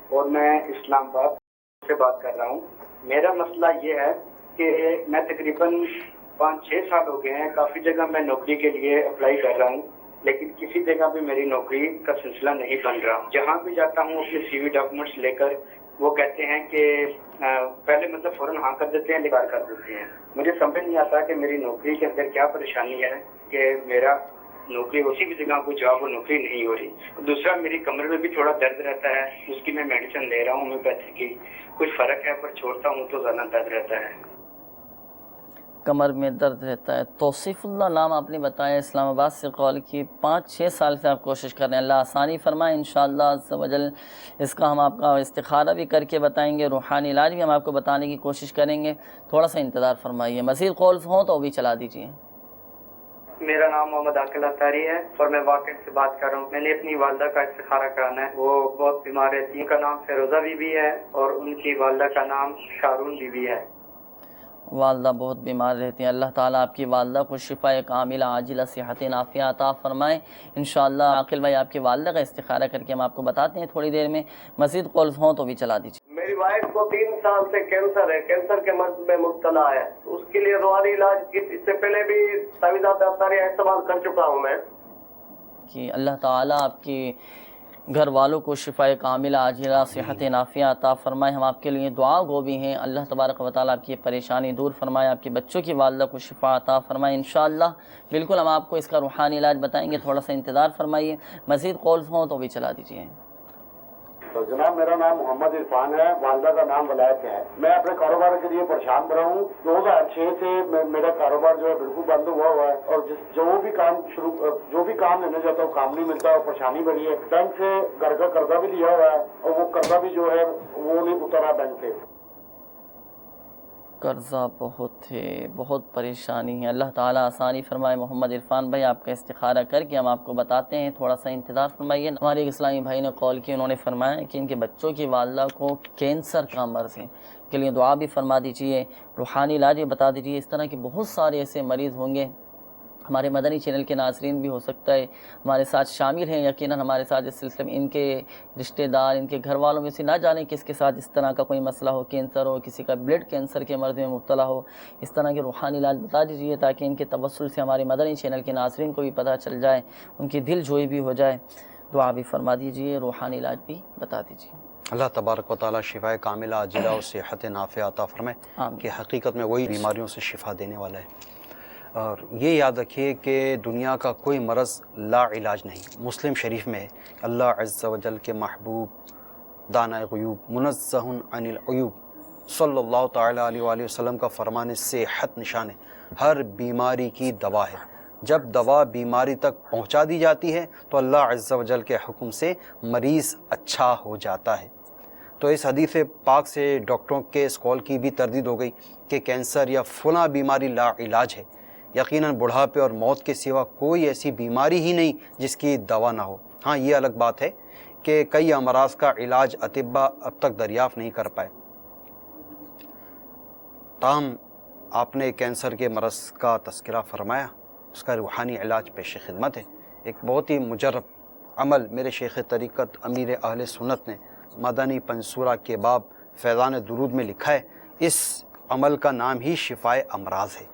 اور میں اسلام آباد سے بات کر رہا ہوں۔ میرا مسئلہ یہ ہے کہ میں تقریباً 5-6 سال ہو گئے ہیں، کافی جگہ میں نوکری کے لیے اپلائی کر رہا ہوں، لیکن کسی جگہ بھی میری نوکری کا سلسلہ نہیں بن رہا۔ جہاں بھی جاتا ہوں اپنے سی وی ڈاکومنٹس لے کر، وہ کہتے ہیں کہ پہلے مطلب فوراً ہاں کر دیتے ہیں، لکھا کر دیتے ہیں۔ مجھے سمجھ نہیں آتا کہ میری نوکری کے اندر کیا پریشانی ہے کہ میرا نوکری اسی بھی جگہ کو جاب و نوکری نہیں ہو رہی۔ دوسرا، میری کمر میں بھی تھوڑا درد رہتا ہے، اس کی میں میڈیسن لے رہا ہوں ہومیوپیتھی کی، کچھ فرق ہے، پر چھوڑتا ہوں تو زیادہ درد رہتا ہے۔ کمر میں درد رہتا ہے۔ توصیف اللہ نام آپ نے بتایا، اسلام آباد سے کال کی، 5-6 سال سے آپ کوشش کر رہے ہیں، اللہ آسانی فرمائے انشاءاللہ عز و جل۔ اس کا ہم آپ کا استخارہ بھی کر کے بتائیں گے، روحانی علاج بھی ہم آپ کو بتانے کی کوشش کریں گے، تھوڑا سا انتظار فرمائیے۔ مزید کالز ہوں تو وہ بھی چلا دیجیے۔ میرا نام محمد عاقل اطاری ہے اور میں واقع سے بات کر رہا ہوں۔ میں نے اپنی والدہ کا استخارہ کرانا ہے، وہ بہت بیمار رہتی ہیں۔ ان کا نام فیروزہ بی بی ہے اور ان کی والدہ کا نام شارون بی بی ہے۔ والدہ بہت بیمار رہتی ہیں، اللہ تعالیٰ آپ کی والدہ کو شفا کاملہ عاجلہ صحت نافیہ عطا فرمائے انشاءاللہ۔ عاقل بھائی، آپ کی والدہ کا استخارہ کر کے ہم آپ کو بتاتے ہیں تھوڑی دیر میں۔ مزید کالز ہوں تو بھی چلا دیجیے۔ میری وائف کو 3 سال سے کینسر ہے، کینسر کے مرض میں مبتلا ہے، اس کے لیے روحانی علاج اس سے پہلے بھی تعویذات عطاریہ استعمال کر چکا ہوں میں کہ اللہ تعالیٰ آپ کی گھر والوں کو شفا کاملہ عاجلہ صحت نافیہ عطا فرمائے۔ ہم آپ کے لیے دعا گو بھی ہیں، اللہ تبارک و تعالیٰ آپ کی پریشانی دور فرمائے، آپ کے بچوں کی والدہ کو شفا عطا فرمائے انشاءاللہ۔ بالکل ہم آپ کو اس کا روحانی علاج بتائیں گے، تھوڑا سا انتظار فرمائیے۔ مزید کالز ہوں تو بھی چلا دیجیے۔ تو جناب، میرا نام محمد عرفان ہے، والدہ کا نام ولایت ہے۔ میں اپنے کاروبار کے لیے پریشان رہا ہوں۔ 2006 سے میرا کاروبار جو ہے بالکل بند ہوا ہے، اور جو بھی کام لینے جاتا ہوں کام نہیں ملتا، اور پریشانی بڑی ہے۔ بینک سے گھر کا قرضہ بھی لیا ہوا ہے، اور وہ قرضہ بھی جو ہے وہ نہیں اترا بینک سے۔ قرضہ بہت ہے، بہت پریشانی ہے، اللہ تعالیٰ آسانی فرمائے۔ محمد عرفان بھائی، آپ کا استخارہ کر کے ہم آپ کو بتاتے ہیں، تھوڑا سا انتظار فرمائیے۔ ہمارے ایک اسلامی بھائی نے کال کی، انہوں نے فرمایا کہ ان کے بچوں کی والدہ کو کینسر کا مرض ہے، کے لیے دعا بھی فرما دیجیے، روحانی علاج بھی بتا دیجیے۔ اس طرح کے بہت سارے ایسے مریض ہوں گے، ہمارے مدنی چینل کے ناظرین بھی ہو سکتا ہے ہمارے ساتھ شامل ہیں، یقیناً ہمارے ساتھ اس سلسلے میں ان کے رشتہ دار، ان کے گھر والوں میں سے نہ جانے کس کے ساتھ اس طرح کا کوئی مسئلہ ہو، کینسر ہو، کسی کا بلڈ کینسر کے مرض میں مبتلا ہو، اس طرح کے روحانی علاج بتا دیجیے تاکہ ان کے توسل سے ہمارے مدنی چینل کے ناظرین کو بھی پتہ چل جائے، ان کی دل جوئی بھی ہو جائے۔ دعا بھی فرما دیجیے، روحانی علاج بھی بتا دیجیے۔ اللہ تبارک و تعالیٰ شفا کاملہ عاجلہ اور صحت نافیہ عطا فرمائے کہ حقیقت میں وہی بیماریوں سے شفا دینے والا ہے۔ اور یہ یاد رکھیے کہ دنیا کا کوئی مرض لا علاج نہیں۔ مسلم شریف میں اللہ عز و جل کے محبوب دانہ غیوب منزہ عن العیوب صلی اللہ تعالیٰ علیہ وآلہ وسلم کا فرمان صحت نشان ہے، ہر بیماری کی دوا ہے۔ جب دوا بیماری تک پہنچا دی جاتی ہے تو اللہ عز و جل کے حکم سے مریض اچھا ہو جاتا ہے۔ تو اس حدیث پاک سے ڈاکٹروں کے اس قول کی بھی تردید ہو گئی کہ کینسر یا فلاں بیماری لا علاج ہے۔ یقیناً بڑھاپے اور موت کے سوا کوئی ایسی بیماری ہی نہیں جس کی دوا نہ ہو۔ ہاں، یہ الگ بات ہے کہ کئی امراض کا علاج اطباء اب تک دریافت نہیں کر پائے، تاہم آپ نے کینسر کے مرض کا تذکرہ فرمایا، اس کا روحانی علاج پیش خدمت ہے۔ ایک بہت ہی مجرب عمل میرے شیخ طریقت امیر اہل سنت نے مدنی پنصورہ کے باب فیضان درود میں لکھا ہے۔ اس عمل کا نام ہی شفائے امراض ہے،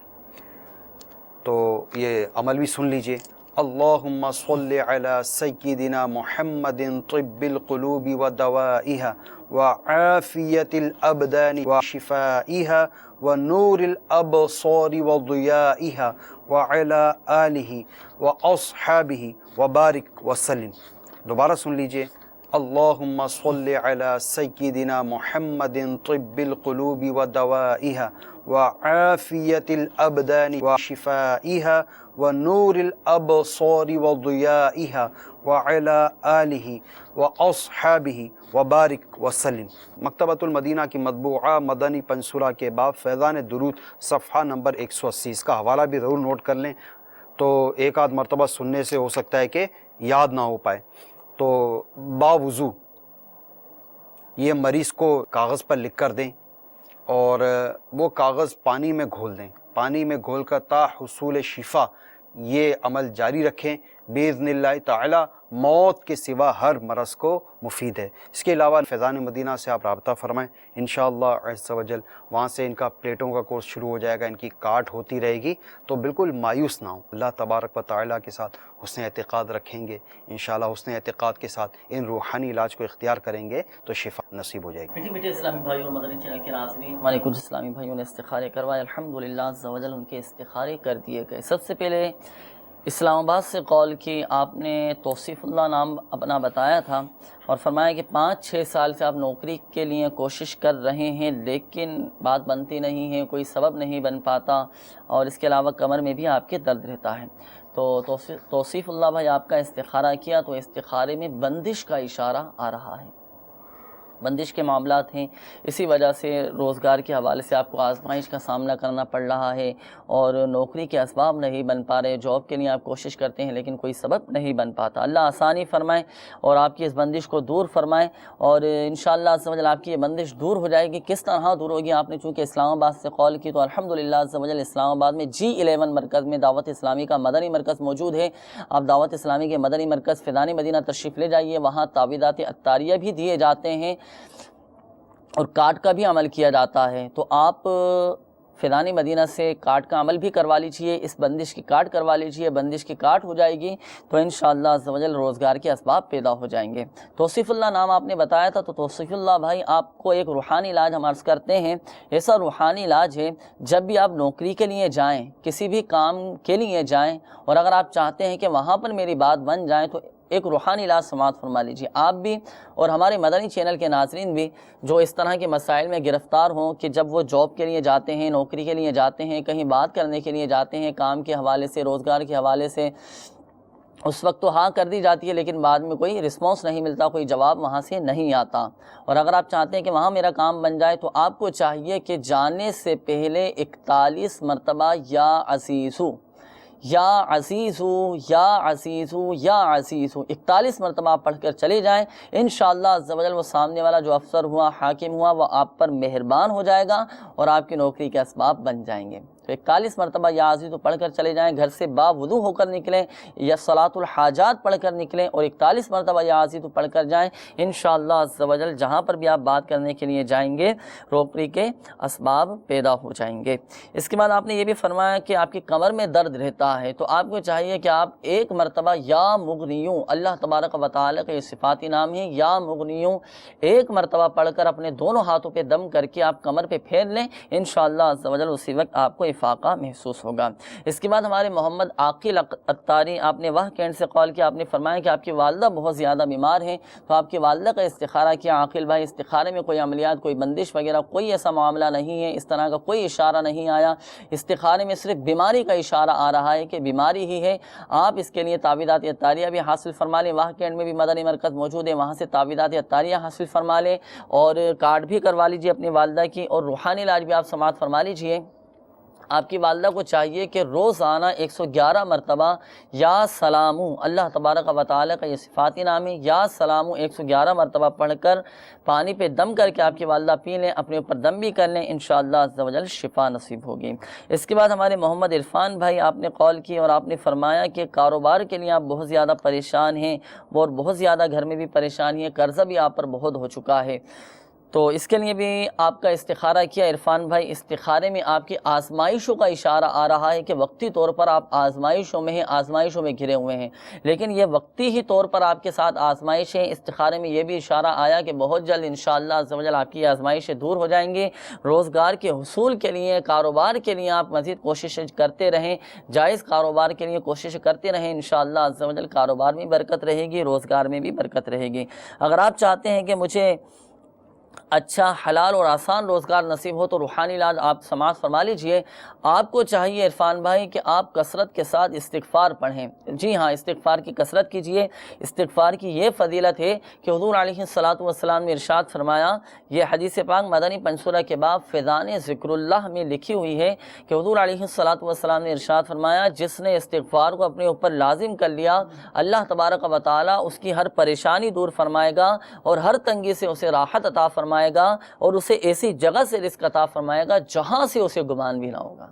تو یہ عمل بھی سن لیجئے۔ اللہم صلی علی سیدنا محمد طب القلوب و دوائها وعافیت الابدان وشفائها ونور الابصار وضیائها وعلی آلہ واصحابہ وبارک وسلم۔ دوبارہ سن لیجئے، اللہم صلی علی سیدنا محمد طب القلوب و دوائها وعافیت الابدان وشفائها ونور الابصار وضیائها وعلی آلہ واصحابہ وبارک وسلم۔ مکتبۃ المدینہ کی مطبوعہ مدنی پنصورہ کے باب فیضان درود صفحہ نمبر 180، اس کا حوالہ بھی ضرور نوٹ کر لیں، تو ایک آدھ مرتبہ سننے سے ہو سکتا ہے کہ یاد نہ ہو پائے۔ تو باوضو یہ مریض کو کاغذ پر لکھ کر دیں اور وہ کاغذ پانی میں گھول دیں، پانی میں گھول کر تا حصول شفا یہ عمل جاری رکھیں، باذن اللہ تعالی موت کے سوا ہر مرض کو مفید ہے۔ اس کے علاوہ فیضان مدینہ سے آپ رابطہ فرمائیں، انشاءاللہ عز و جل وہاں سے ان کا پلیٹوں کا کورس شروع ہو جائے گا، ان کی کاٹ ہوتی رہے گی، تو بالکل مایوس نہ ہوں، اللہ تبارک و تعالیٰ کے ساتھ حسن اعتقاد رکھیں گے، انشاءاللہ حسن اعتقاد کے ساتھ ان روحانی علاج کو اختیار کریں گے تو شفا نصیب ہو جائے گی۔ میٹھے اسلامی بھائیوں اور مدنی چینل کے ناظرین، ہمارے کچھ اسلامی بھائیوں نے استخارے کروائے، الحمدللہ عز و جل ان کے استخارے کر دیے گئے۔ سب سے پہلے اسلام آباد سے کال کی، آپ نے توصیف اللہ نام اپنا بتایا تھا اور فرمایا کہ 5-6 سال سے آپ نوکری کے لیے کوشش کر رہے ہیں لیکن بات بنتی نہیں ہے، کوئی سبب نہیں بن پاتا، اور اس کے علاوہ کمر میں بھی آپ کے درد رہتا ہے۔ تو توصیف اللہ بھائی آپ کا استخارہ کیا تو استخارے میں بندش کا اشارہ آ رہا ہے، بندش کے معاملات ہیں، اسی وجہ سے روزگار کے حوالے سے آپ کو آزمائش کا سامنا کرنا پڑ رہا ہے اور نوکری کے اسباب نہیں بن پا رہے، جاب کے لیے آپ کوشش کرتے ہیں لیکن کوئی سبب نہیں بن پاتا۔ اللہ آسانی فرمائے اور آپ کی اس بندش کو دور فرمائے، اور انشاءاللہ عز و جل آپ کی یہ بندش دور ہو جائے گی۔ کس طرح دور ہوگی؟ آپ نے چونکہ اسلام آباد سے کال کی تو الحمدللہ عز و جل اسلام آباد میں G11 مرکز میں دعوت اسلامی کا مدنی مرکز موجود ہے۔ آپ دعوت اسلامی کے مدنی مرکز فیضان مدینہ تشریف لے جائیے، وہاں تعویذات عطاریہ بھی دیے جاتے ہیں اور کارڈ کا بھی عمل کیا جاتا ہے، تو آپ فیضان مدینہ سے کارڈ کا عمل بھی کروا لیجئے، اس بندش کی کارڈ کروا لیجئے، بندش کی کارڈ ہو جائے گی تو انشاءاللہ عز و جل روزگار کے اسباب پیدا ہو جائیں گے۔ توصیف اللہ نام آپ نے بتایا تھا، تو توصیف اللہ بھائی آپ کو ایک روحانی علاج ہم عرض کرتے ہیں۔ ایسا روحانی علاج ہے، جب بھی آپ نوکری کے لیے جائیں، کسی بھی کام کے لیے جائیں، اور اگر آپ چاہتے ہیں کہ وہاں پر میری بات بن جائے تو ایک روحانی علاج سماعت فرما لیجیے، آپ بھی اور ہمارے مدنی چینل کے ناظرین بھی جو اس طرح کے مسائل میں گرفتار ہوں کہ جب وہ جاب کے لیے جاتے ہیں، نوکری کے لیے جاتے ہیں، کہیں بات کرنے کے لیے جاتے ہیں، کام کے حوالے سے، روزگار کے حوالے سے، اس وقت تو ہاں کر دی جاتی ہے لیکن بعد میں کوئی رسپانس نہیں ملتا، کوئی جواب وہاں سے نہیں آتا، اور اگر آپ چاہتے ہیں کہ وہاں میرا کام بن جائے تو آپ کو چاہیے کہ جانے سے پہلے 41 مرتبہ یا عزیزو یا عزیزو یا عزیزو یا عزیزو 41 مرتبہ آپ پڑھ کر چلے جائیں، انشاءاللہ عز و جل وہ سامنے والا جو افسر ہوا، حاکم ہوا، وہ آپ پر مہربان ہو جائے گا اور آپ کی نوکری کے اسباب بن جائیں گے۔ تو 41 مرتبہ یا عزیزو پڑھ کر چلے جائیں، گھر سے باوضو ہو کر نکلیں یا صلاۃ الحاجات پڑھ کر نکلیں اور 41 مرتبہ یا عزیزو پڑھ کر جائیں، انشاءاللہ عز و جل جہاں پر بھی آپ بات کرنے کے لیے جائیں گے نوکری کے اسباب پیدا ہو جائیں گے۔ اس کے بعد آپ نے یہ بھی فرمایا کہ آپ کی کمر میں درد رہتا ہے تو آپ کو چاہیے کہ آپ 1 مرتبہ یا مغنیوں، اللہ تبارک و تعالیٰ کا یہ صفاتی نام ہے یا مغنیوں، 1 مرتبہ پڑھ کر اپنے دونوں ہاتھوں پہ دم کر کے آپ کمر پہ پھیر لیں، انشاءاللہ عز و جل اسی وقت آپ کو افاقہ محسوس ہوگا۔ اس کے بعد ہمارے محمد عاقل عطاری، آپ نے وہ کینٹ سے کال کیا، آپ نے فرمایا کہ آپ کی والدہ بہت زیادہ بیمار ہیں، تو آپ کی والدہ کا استخارہ کیا۔ عاقل بھائی، استخارے میں کوئی عملیات، کوئی بندش وغیرہ کوئی ایسا معاملہ نہیں ہے، اس طرح کا کوئی اشارہ نہیں آیا، استخارے میں صرف بیماری کا اشارہ آ رہا ہے کہ بیماری ہی ہے۔ آپ اس کے لیے تعویذات عطاریہ بھی حاصل فرما لیں، وہ کینٹ میں بھی مدنی مرکز موجود ہے، وہاں سے تعویذات عطاریہ حاصل فرما لیں اور کارڈ بھی کروا لیجیے اپنی والدہ کی، اور روحانی علاج بھی آپ سماعت فرما لیجیے۔ آپ کی والدہ کو چاہیے کہ روزانہ 111 مرتبہ یا سلامو، اللہ تبارک و تعالیٰ کا یہ صفاتی نام ہے، یا سلامو 111 مرتبہ پڑھ کر پانی پہ دم کر کے آپ کی والدہ پی لیں، اپنے اوپر دم بھی کر لیں، انشاءاللہ عز و جل شفا نصیب ہوگی۔ اس کے بعد ہمارے محمد عرفان بھائی، آپ نے کال کی اور آپ نے فرمایا کہ کاروبار کے لیے آپ بہت زیادہ پریشان ہیں اور بہت زیادہ گھر میں بھی پریشانی ہے، قرضہ بھی آپ پر بہت ہو چکا ہے، تو اس کے لیے بھی آپ کا استخارہ کیا عرفان بھائی۔ استخارے میں آپ کی آزمائشوں کا اشارہ آ رہا ہے کہ وقتی طور پر آپ آزمائشوں میں ہیں، آزمائشوں میں گھرے ہوئے ہیں، لیکن یہ وقتی ہی طور پر آپ کے ساتھ آزمائش ہے۔ استخارے میں یہ بھی اشارہ آیا کہ بہت جلد انشاءاللہ عز و جل آپ کی آزمائشیں دور ہو جائیں گے۔ روزگار کے حصول کے لیے، کاروبار کے لیے آپ مزید کوشش کرتے رہیں، جائز کاروبار کے لیے کوشش کرتے رہیں، انشاءاللہ عز و جل کاروبار میں برکت رہے گی، روزگار میں بھی برکت رہے گی۔ اگر آپ چاہتے ہیں کہ مجھے اچھا حلال اور آسان روزگار نصیب ہو تو روحانی علاج آپ سماعت فرما لیجئے۔ آپ کو چاہیے عرفان بھائی کہ آپ کثرت کے ساتھ استغفار پڑھیں۔ جی ہاں، استغفار کی کثرت کیجئے۔ استغفار کی یہ فضیلت ہے کہ حضور علیہ الصلوۃ نے ارشاد فرمایا، یہ حدیث پاک مدنی پنسورہ کے باب فیضان ذکر اللہ میں لکھی ہوئی ہے کہ حضور علیہ الصلوۃ نے ارشاد فرمایا، جس نے استغفار کو اپنے اوپر لازم کر لیا، اللہ تبارک و تعالیٰ اس کی ہر پریشانی دور فرمائے گا اور ہر تنگی سے اسے راحت عطا فرمائے گا اور اسے ایسی جگہ سے رزق عطا فرمائے گا جہاں سے اسے گمان بھی نہ ہوگا۔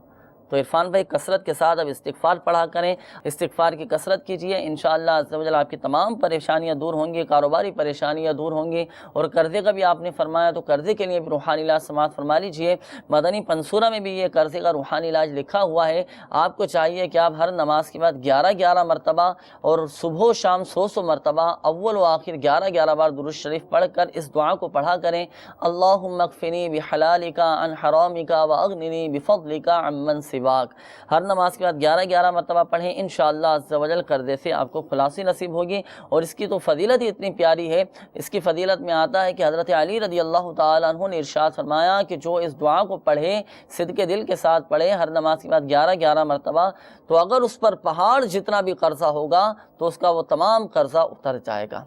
تو عرفان بھائی کثرت کے ساتھ اب استغفار پڑھا کریں، استغفار کی کثرت کیجئے، انشاءاللہ عز و جل آپ کی تمام پریشانیاں دور ہوں گی، کاروباری پریشانیاں دور ہوں گی۔ اور قرضے کا بھی آپ نے فرمایا تو قرضے کے لیے بھی روحانی علاج سماعت فرما لیجئے۔ مدنی پنصورہ میں بھی یہ قرضے کا روحانی علاج لکھا ہوا ہے۔ آپ کو چاہیے کہ آپ ہر نماز کے بعد 11 مرتبہ اور صبح و شام 100 مرتبہ اول و آخر 11 بار درود شریف پڑھ کر اس دعا کو پڑھا کریں، اللہم اکفنی بحلالک عن حرامک واغننی بفضلک عمن سواک۔ ہر نماز کے بعد 11 مرتبہ پڑھیں، انشاءاللہ عز و جل قرضے سے آپ کو خلاصی نصیب ہوگی۔ اور اس کی تو فضیلت ہی اتنی پیاری ہے، اس کی فضیلت میں آتا ہے کہ حضرت علی رضی اللہ تعالیٰ عنہ نے ارشاد فرمایا کہ جو اس دعا کو پڑھے، صدق دل کے ساتھ پڑھے ہر نماز کے بعد 11 مرتبہ، تو اگر اس پر پہاڑ جتنا بھی قرضہ ہوگا تو اس کا وہ تمام قرضہ اتر جائے گا۔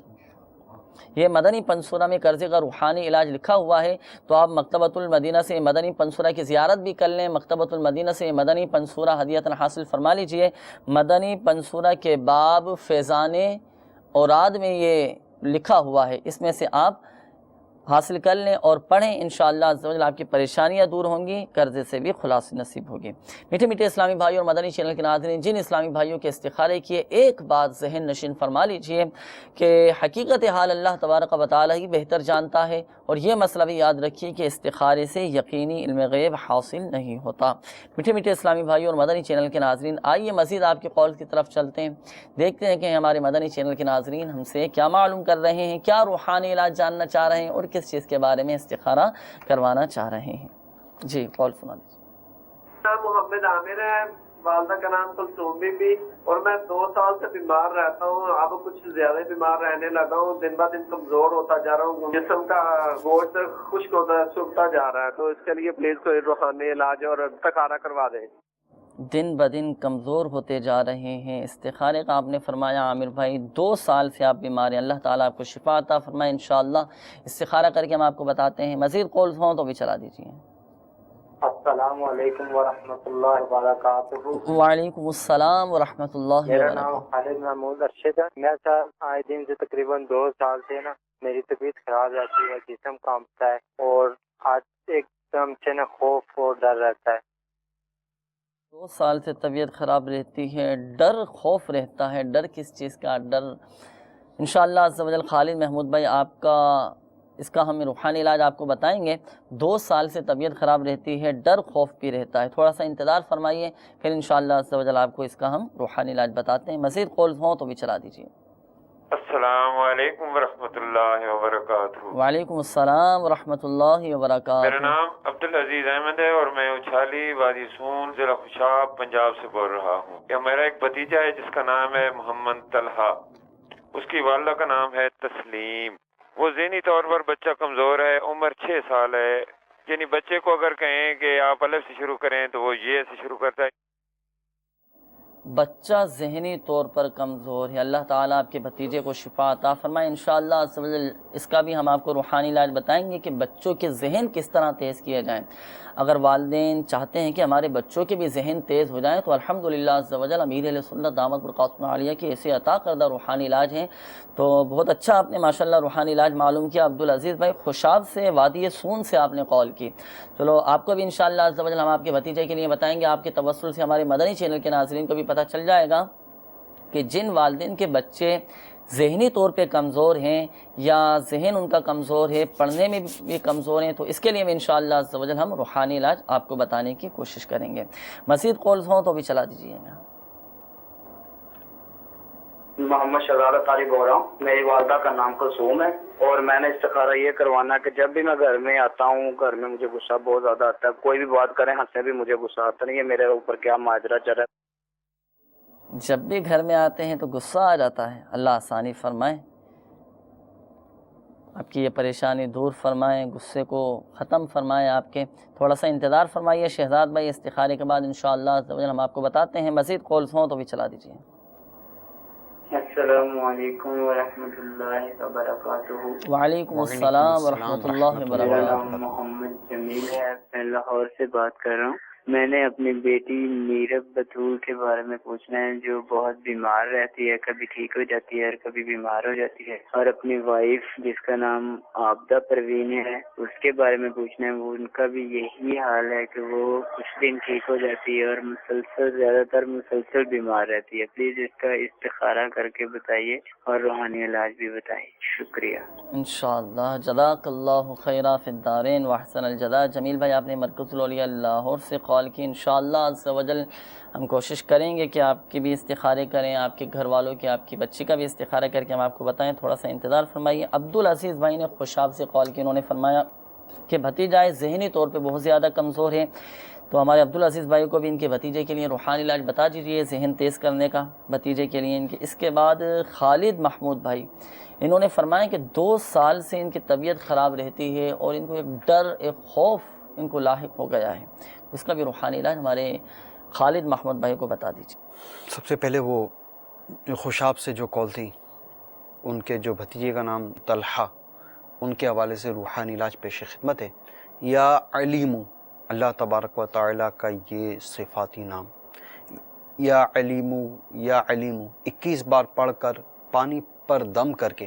یہ مدنی پنصورہ میں قرضے کا روحانی علاج لکھا ہوا ہے، تو آپ مکتبۃ المدینہ سے مدنی پنصورہ کی زیارت بھی کر لیں، مکتبۃ المدینہ سے مدنی پنصورہ ہدیۃً حاصل فرما لیجئے۔ مدنی پنصورہ کے باب فیضان اوراد میں یہ لکھا ہوا ہے، اس میں سے آپ حاصل کر لیں اور پڑھیں، انشاءاللہ عز و جل آپ کی پریشانیاں دور ہوں گی، قرضے سے بھی خلاصی نصیب ہوگی۔ میٹھے میٹھے اسلامی بھائیوں اور مدنی چینل کے ناظرین، جن اسلامی بھائیوں کے استخارے کیے، ایک بات ذہن نشین فرما لیجئے کہ حقیقت حال اللہ تبارک و تعالیٰ ہی بہتر جانتا ہے، اور یہ مسئلہ بھی یاد رکھیے کہ استخارے سے یقینی علم غیب حاصل نہیں ہوتا۔ میٹھے میٹھے اسلامی بھائیوں اور مدنی چینل کے ناظرین، آئیے مزید آپ کے قول کی طرف چلتے ہیں، دیکھتے ہیں کہ ہمارے مدنی چینل کے ناظرین ہم سے کیا معلوم کر رہے ہیں، کیا روحانی علاج جاننا چاہ رہے ہیں اور کس چیز کے بارے میں استخارہ کروانا چاہ رہے ہیں۔ جی قول سنا دیجیے۔ نام محمد عامر ہے، والدہ کا نام کلثوم بی بی، اور میں 2 سال سے بیمار رہتا ہوں، اب کچھ زیادہ بیمار رہنے لگا ہوں، دن بہ دن کمزور ہوتا جا رہا ہوں، جسم کا گوشت خشک ہوتا سوکھتا جا رہا ہے، تو اس کے لیے پلیز کوئی روحانی علاج اور استخارہ کروا دیں۔ دن بدن کمزور ہوتے جا رہے ہیں، استخارے کا آپ نے فرمایا عامر بھائی 2 سال سے آپ بیمار ہیں، اللہ تعالیٰ آپ کو شفا عطا فرمائے، انشاءاللہ استخارہ کر کے ہم آپ کو بتاتے ہیں، مزید قول ہوں تو بھی چلا دیجیے۔ السلام علیکم ورحمۃ اللہ وبرکاتہ۔ وعلیکم السلام ورحمۃ اللہ میرا نام وبرکاتہ۔ خالد محمود ارشد ہے۔ میں آئے دن سے تقریباً 2 سال سے نا میری طبیعت خراب رہتی ہے، جسم کانپتا ہے اور آج ایک دم سے نا خوف اور ڈر رہتا ہے۔ 2 سال سے طبیعت خراب رہتی ہے، ڈر خوف رہتا ہے، ڈر کس چیز کا ڈر؟ انشاءاللہ عز و جل خالد محمود بھائی آپ کا اس کا ہم روحانی علاج آپ کو بتائیں گے۔ 2 سال سے طبیعت خراب رہتی ہے، ڈر خوف بھی رہتا ہے، تھوڑا سا انتظار فرمائیے، پھر انشاءاللہ عز و جل آپ کو اس کا ہم روحانی علاج بتاتے ہیں، مزید قول ہوں تو بھی چلا دیجیے۔ السلام علیکم ورحمۃ اللہ وبرکاتہ۔ وعلیکم السلام ورحمۃ اللہ وبرکاتہ۔ میرا نام عبدالعزیز احمد ہے اور میں اچھالی وادی سون ضلع خوشاب پنجاب سے بول رہا ہوں۔ یہ میرا ایک بھتیجا ہے جس کا نام ہے محمد طلحہ، اس کی والدہ کا نام ہے تسلیم۔ وہ ذہنی طور پر بچہ کمزور ہے، عمر 6 سال ہے، یعنی بچے کو اگر کہیں کہ آپ الف سے شروع کریں تو وہ یہ سے شروع کرتا ہے۔ بچہ ذہنی طور پر کمزور ہے، اللہ تعالیٰ آپ کے بھتیجے کو شفا عطا فرمائے انشاءاللہ عز و جل۔ اس کا بھی ہم آپ کو روحانی علاج بتائیں گے کہ بچوں کے ذہن کس طرح تیز کیے جائیں۔ اگر والدین چاہتے ہیں کہ ہمارے بچوں کے بھی ذہن تیز ہو جائیں تو الحمدللہ عز و جل امیر اہل سنت دامت برکاتہم العالیہ کے ایسے عطا کردہ روحانی علاج ہیں۔ تو بہت اچھا آپ نے ماشاءاللہ روحانی علاج معلوم کیا عبدالعزیز بھائی، خوشاب سے وادی سون سے آپ نے کال کی۔ چلو آپ کو بھی انشاءاللہ عز و جل ہم آپ کے بھتیجے کے لیے بتائیں گے، آپ کے توسل سے ہمارے مدنی چینل کے ناظرین کو بھی پتہ چل جائے گا کہ جن والدین کے بچے ذہنی طور پہ کمزور ہیں یا ذہن ان کا کمزور ہے، پڑھنے میں بھی کمزور ہیں، تو اس کے لیے بھی انشاءاللہ عز و جل ہم روحانی علاج آپ کو بتانے کی کوشش کریں گے۔ مزید کالز ہوں تو بھی چلا دیجیے گا۔ محمد شہزادہ طالب ہو رہا ہوں، میری والدہ کا نام کلثوم ہے، اور میں نے استخارہ یہ کروانا کہ جب بھی میں گھر میں آتا ہوں گھر میں مجھے غصہ بہت زیادہ آتا ہے، کوئی بھی بات کریں ہنسے بھی مجھے غصہ آتا نہیں ہے، میرے اوپر کیا ماجرا چل رہا ہے؟ جب بھی گھر میں آتے ہیں تو غصہ آ جاتا ہے، اللہ آسانی فرمائے، آپ کی یہ پریشانی دور فرمائے، غصے کو ختم فرمائے آپ کے۔ تھوڑا سا انتظار فرمائیے شہزاد بھائی، استخارے کے بعد انشاءاللہ عز و جل ہم آپ کو بتاتے ہیں۔ مزید کالز ہوں تو بھی چلا دیجیے۔ السلام علیکم ورحمۃ اللہ وبرکاتہ۔ وعلیکم السلام ورحمۃ اللہ میرا وبرکاتہ۔ نام محمد جمیل ہے، میں لاہور سے بات کر رہا ہوں۔ میں نے اپنی بیٹی میرب بطول کے بارے میں پوچھنا ہے، جو بہت بیمار رہتی ہے، کبھی ٹھیک ہو جاتی ہے اور کبھی بیمار ہو جاتی ہے، اور اپنی وائف جس کا نام عابدہ پروین ہے اس کے بارے میں پوچھنا ہے، وہ ان کا بھی یہی حال ہے کہ وہ کچھ دن ٹھیک ہو جاتی ہے اور زیادہ تر مسلسل بیمار رہتی ہے۔ پلیز اس کا استخارہ کر کے بتائیے اور روحانی علاج بھی بتائیے، شکریہ۔ انشاءاللہ جزاک اللہ خیرہ فی الدارین واحسن الجزاء۔ جمیل بھائی آپ نے مرکز الاولیاء لاہور سے کال کی، انشاءاللہ عز و جل ہم کوشش کریں گے کہ آپ کے بھی استخارے کریں، آپ کے گھر والوں کے، آپ کی بچی کا بھی استخارہ کر کے ہم آپ کو بتائیں، تھوڑا سا انتظار فرمائیے۔ عبدالعزیز بھائی نے خوشاب سے کال کی، انہوں نے فرمایا کہ بھتیجا ذہنی طور پہ بہت زیادہ کمزور ہے، تو ہمارے عبدالعزیز بھائی کو بھی ان کے بھتیجے کے لیے روحانی علاج بتا دیجیے ذہن تیز کرنے کا بھتیجے کے لیے ان کے۔ اس کے بعد خالد محمود بھائی، انہوں نے فرمایا کہ 2 سال سے ان کی طبیعت خراب رہتی ہے اور ان کو ایک ڈر، ایک خوف ان کو لاحق ہو گیا ہے، اس کا بھی روحانی علاج ہمارے خالد محمود بھائی کو بتا دیجیے۔ سب سے پہلے وہ خوشاب سے جو کال تھی، ان کے جو بھتیجے کا نام طلحہ، ان کے حوالے سے روحانی علاج پیش خدمت ہے۔ یا علیمو، اللہ تبارک و تعالیٰ کا یہ صفاتی نام، یا علیمو یا علیمو 21 بار پڑھ کر پانی پر دم کر کے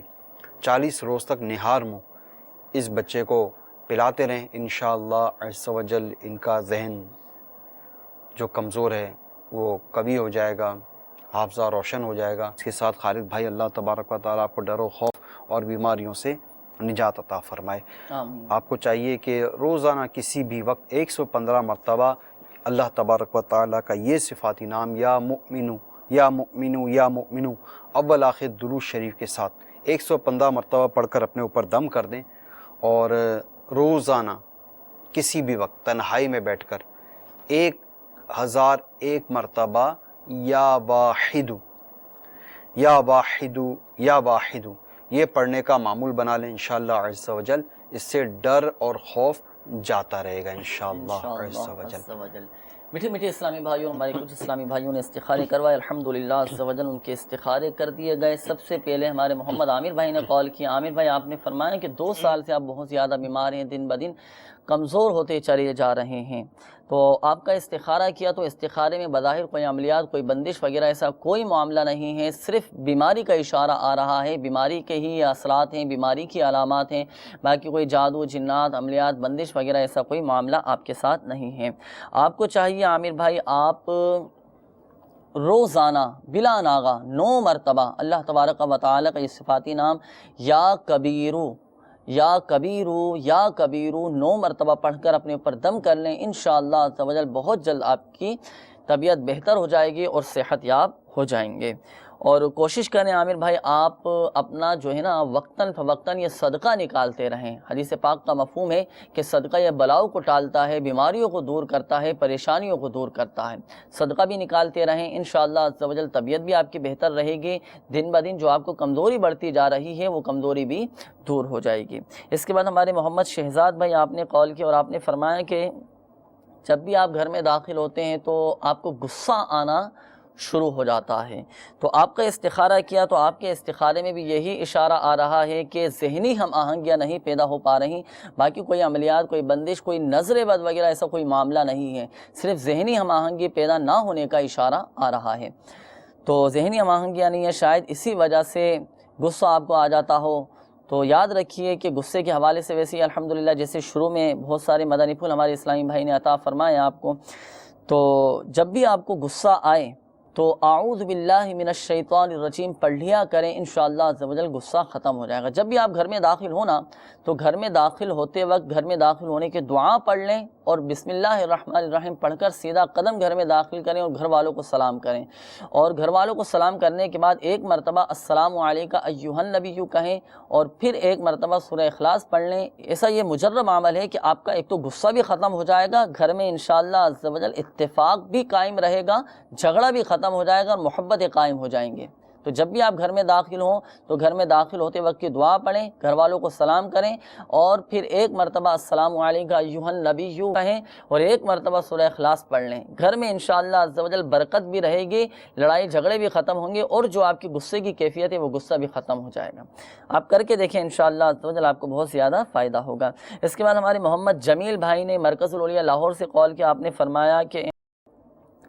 40 روز تک نہار منہ اس بچے کو پلاتے رہیں، انشاءاللہ عز و جل ان کا ذہن جو کمزور ہے وہ قوی ہو جائے گا، حافظہ روشن ہو جائے گا۔ اس کے ساتھ خالد بھائی اللہ تبارک و تعالیٰ آپ کو ڈر و خوف اور بیماریوں سے نجات عطا فرمائے۔ آمین۔ آپ کو چاہیے کہ روزانہ کسی بھی وقت 115 مرتبہ اللہ تبارک و تعالیٰ کا یہ صفاتی نام یا مؤمنو یا مؤمنو یا مؤمنو اول آخر درود شریف کے ساتھ 115 مرتبہ پڑھ کر اپنے اوپر دم کر دیں، اور روزانہ کسی بھی وقت تنہائی میں بیٹھ کر 1001 مرتبہ یا واحدو یا واحدو یا واحدو یہ پڑھنے کا معمول بنا لیں، انشاءاللہ عز و جل اس سے ڈر اور خوف جاتا رہے گا انشاءاللہ عز و جل۔ میٹھے میٹھے اسلامی بھائیوں، ہمارے کچھ اسلامی بھائیوں نے استخارے کروائے، الحمدللہ عز و جل ان کے استخارے کر دیے گئے۔ سب سے پہلے ہمارے محمد عامر بھائی نے کال کی۔ عامر بھائی آپ نے فرمایا کہ 2 سال سے آپ بہت زیادہ بیمار ہیں، دن بدن کمزور ہوتے چلے جا رہے ہیں، تو آپ کا استخارہ کیا تو استخارے میں بظاہر کوئی عملیات، کوئی بندش وغیرہ ایسا کوئی معاملہ نہیں ہے، صرف بیماری کا اشارہ آ رہا ہے، بیماری کے ہی اثرات ہیں، بیماری کی علامات ہیں، باقی کوئی جادو، جنات، عملیات، بندش وغیرہ ایسا کوئی معاملہ آپ کے ساتھ نہیں ہے۔ آپ کو چاہیے عامر بھائی آپ روزانہ بلا ناغہ 9 مرتبہ اللہ تبارک و تعالیٰ کا یہ صفاتی نام یا کبیرو یا کبیرو یا کبیرو 9 مرتبہ پڑھ کر اپنے اوپر دم کر لیں، انشاءاللہ عز و جل بہت جلد آپ کی طبیعت بہتر ہو جائے گی اور صحت یاب ہو جائیں گے۔ اور کوشش کریں عامر بھائی آپ اپنا جو ہے نا وقتاً فوقتاً یہ صدقہ نکالتے رہیں۔ حدیث پاک کا مفہوم ہے کہ صدقہ یہ بلاؤں کو ٹالتا ہے، بیماریوں کو دور کرتا ہے، پریشانیوں کو دور کرتا ہے۔ صدقہ بھی نکالتے رہیں، انشاءاللہ عز و جل طبیعت بھی آپ کی بہتر رہے گی، دن بدن جو آپ کو کمزوری بڑھتی جا رہی ہے وہ کمزوری بھی دور ہو جائے گی۔ اس کے بعد ہمارے محمد شہزاد بھائی آپ نے کال کی اور آپ نے فرمایا کہ جب بھی آپ گھر میں داخل ہوتے ہیں تو آپ کو غصہ آنا شروع ہو جاتا ہے۔ تو آپ کا استخارہ کیا تو آپ کے استخارے میں بھی یہی اشارہ آ رہا ہے کہ ذہنی ہم آہنگیاں نہیں پیدا ہو پا رہی، باقی کوئی عملیات، کوئی بندش، کوئی نظر بد وغیرہ ایسا کوئی معاملہ نہیں ہے، صرف ذہنی ہم آہنگی پیدا نہ ہونے کا اشارہ آ رہا ہے۔ تو ذہنی ہم آہنگیاں نہیں ہے، شاید اسی وجہ سے غصہ آپ کو آ جاتا ہو۔ تو یاد رکھیے کہ غصے کے حوالے سے ویسے ہی الحمدللہ جیسے شروع میں بہت سارے مدنی پھول ہمارے اسلامی بھائی نے عطا فرمائے آپ کو، تو جب بھی آپ کو غصہ آئے تو اعوذ باللہ من الشیطان الرجیم پڑھ لیا کریں، انشاءاللہ عز و جل غصہ ختم ہو جائے گا۔ جب بھی آپ گھر میں داخل ہونا تو گھر میں داخل ہوتے وقت گھر میں داخل ہونے کے دعا پڑھ لیں اور بسم اللہ الرحمن الرحیم پڑھ کر سیدھا قدم گھر میں داخل کریں اور گھر والوں کو سلام کریں، اور گھر والوں کو سلام کرنے کے بعد ایک مرتبہ السلام علیکہ ایھا النبی کہیں اور پھر ایک مرتبہ سورہ اخلاص پڑھ لیں۔ ایسا یہ مجرب عمل ہے کہ آپ کا ایک تو غصہ بھی ختم ہو جائے گا، گھر میں انشاءاللہ عز و جل اتفاق بھی قائم رہے گا، جھگڑا بھی ختم ہو جائے گا اور محبتیں قائم ہو جائیں گے۔ تو جب بھی آپ گھر میں داخل ہوں تو گھر میں داخل ہوتے وقت کی دعا پڑھیں، گھر والوں کو سلام کریں اور پھر ایک مرتبہ السلام علیکہ ایھا النبی کہیں اور ایک مرتبہ سورہ اخلاص پڑھ لیں۔ گھر میں انشاءاللہ عز و جل برکت بھی رہے گی، لڑائی جھگڑے بھی ختم ہوں گے اور جو آپ کی غصے کی کیفیت ہے وہ غصہ بھی ختم ہو جائے گا۔ آپ کر کے دیکھیں انشاءاللہ عز و جل آپ کو بہت زیادہ فائدہ ہوگا۔ اس کے بعد ہمارے محمد جمیل بھائی نے مرکز الاولیاء لاہور سے کال کیا، آپ نے فرمایا کہ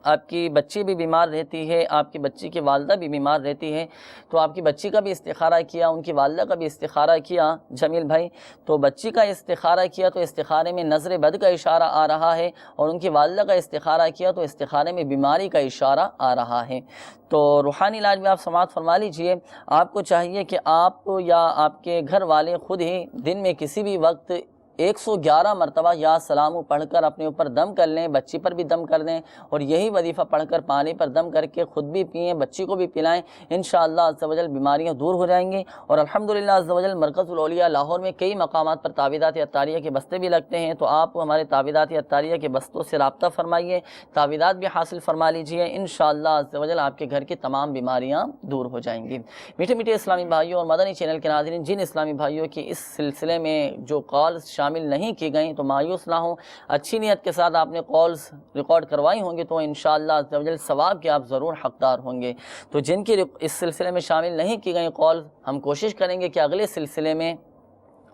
آپ کی بچی بھی بیمار رہتی ہے، آپ کی بچی کی والدہ بھی بیمار رہتی ہے، تو آپ کی بچی کا بھی استخارہ کیا، ان کی والدہ کا بھی استخارہ کیا جمیل بھائی، تو بچی کا استخارہ کیا تو استخارے میں نظر بد کا اشارہ آ رہا ہے، اور ان کی والدہ کا استخارہ کیا تو استخارے میں بیماری کا اشارہ آ رہا ہے۔ تو روحانی علاج میں آپ سماعت فرما لیجئے، آپ کو چاہیے کہ آپ یا آپ کے گھر والے خود ہی دن میں کسی بھی وقت 111 مرتبہ یا سلام پڑھ کر اپنے اوپر دم کر لیں، بچی پر بھی دم کر دیں اور یہی وظیفہ پڑھ کر پانی پر دم کر کے خود بھی پئیں، بچی کو بھی پلائیں، انشاءاللہ عز و جل بیماریاں دور ہو جائیں گی۔ اور الحمدللہ عز و جل مرکز الاولیاء لاہور میں کئی مقامات پر تعویذات عطاریہ کے بستے بھی لگتے ہیں، تو آپ ہمارے تعویذات عطاریہ کے بستوں سے رابطہ فرمائیے، تعویذات بھی حاصل فرما لیجئے، انشاءاللہ عز و جل آپ کے گھر کی تمام بیماریاں دور ہو جائیں گی۔ میٹھے میٹھے اسلامی بھائیوں اور مدنی چینل کے ناظرین، جن اسلامی بھائیوں کی اس سلسلے میں جو کالز شامل نہیں کی گئیں تو مایوس نہ ہوں، اچھی نیت کے ساتھ آپ نے کالز ریکارڈ کروائی ہوں گی تو انشاءاللہ عز و جل ثواب کے آپ ضرور حقدار ہوں گے۔ تو جن کی اس سلسلے میں شامل نہیں کی گئیں کالز، ہم کوشش کریں گے کہ اگلے سلسلے میں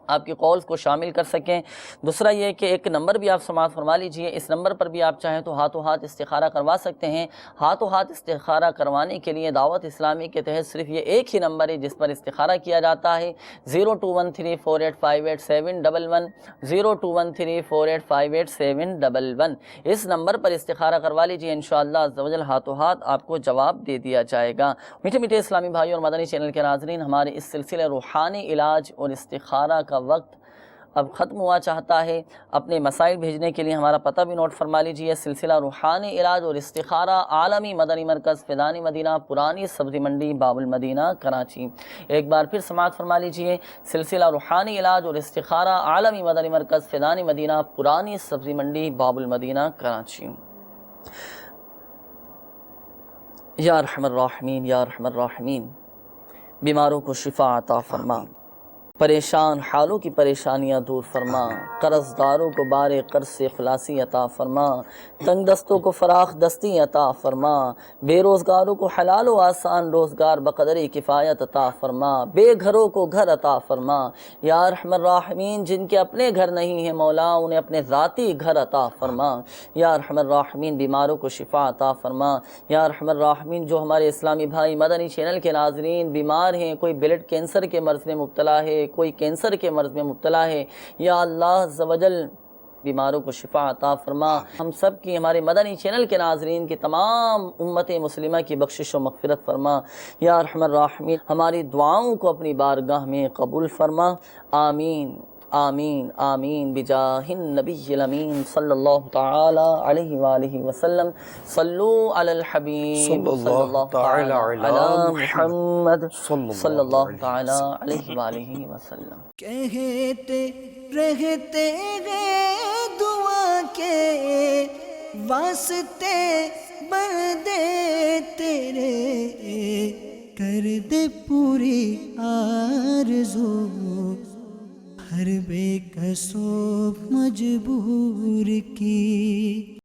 آپ کی کالز کو شامل کر سکیں۔ دوسرا یہ کہ ایک نمبر بھی آپ سماعت فرما لیجئے، اس نمبر پر بھی آپ چاہیں تو ہاتھوں ہاتھ استخارہ کروا سکتے ہیں۔ ہاتھوں ہاتھ استخارہ کروانے کے لیے دعوت اسلامی کے تحت صرف یہ ایک ہی نمبر ہے جس پر استخارہ کیا جاتا ہے، 021348587111 021348587111۔ اس نمبر پر استخارہ کروا لیجئے، انشاءاللہ عز و جل ہاتھوں ہاتھ آپ کو جواب دے دیا جائے گا۔ میٹھے میٹھے اسلامی بھائیوں اور مدنی چینل کے ناظرین، ہمارے اس سلسلے روحانی علاج اور استخارہ کا وقت اب ختم ہوا چاہتا ہے۔ اپنے مسائل بھیجنے کے لیے ہمارا پتہ بھی نوٹ فرما لیجئے، سلسلہ روحانی علاج اور استخارہ، عالمی مدنی مرکز فیضانی مدینہ، پرانی سبزی منڈی، باب المدینہ، کراچی۔ ایک بار پھر سماعت فرما لیجئے، سلسلہ روحانی علاج اور استخارہ، عالمی مدنی مرکز فیضانی مدینہ، پرانی سبزی منڈی، باب المدینہ، کراچی۔ یا ارحم الراحمین، یا ارحم الراحمین، بیماروں کو شفا عطا فرما، پریشان حالوں کی پریشانیاں دور فرما، قرض داروں کو بار قرض سے خلاصی عطا فرما، تنگ دستوں کو فراخ دستی عطا فرما، بے روزگاروں کو حلال و آسان روزگار بقدر کفایت عطا فرما، بے گھروں کو گھر عطا فرما۔ یا ارحم الراحمین، جن کے اپنے گھر نہیں ہیں مولا انہیں اپنے ذاتی گھر عطا فرما۔ یا ارحم الراحمین، بیماروں کو شفا عطا فرما۔ یا ارحم الراحمین، جو ہمارے اسلامی بھائی مدنی چینل کے ناظرین بیمار ہیں، کوئی بلڈ کینسر کے مرض میں مبتلا ہے، کوئی کینسر کے مرض میں مبتلا ہے، یا اللہ عز و جل بیماروں کو شفا عطا فرما۔ ہم سب کی، ہمارے مدنی چینل کے ناظرین کی تمام امت مسلمہ کی بخشش و مغفرت فرما۔ یا ارحم الراحمین، ہماری دعاؤں کو اپنی بارگاہ میں قبول فرما، آمین آمین آمین، بجاہ النبی الامین صلی اللہ تعالی علیہ وآلہ وسلم۔ صلو علی الحبیب صلی اللہ تعالی علی محمد صلی اللہ تعالی علیہ وآلہ وسلم۔ کہتے رہتے ہیں دعا کے واسطے بندے تیرے، کر دے پوری آرزو ہر بے کسو مجبور کی۔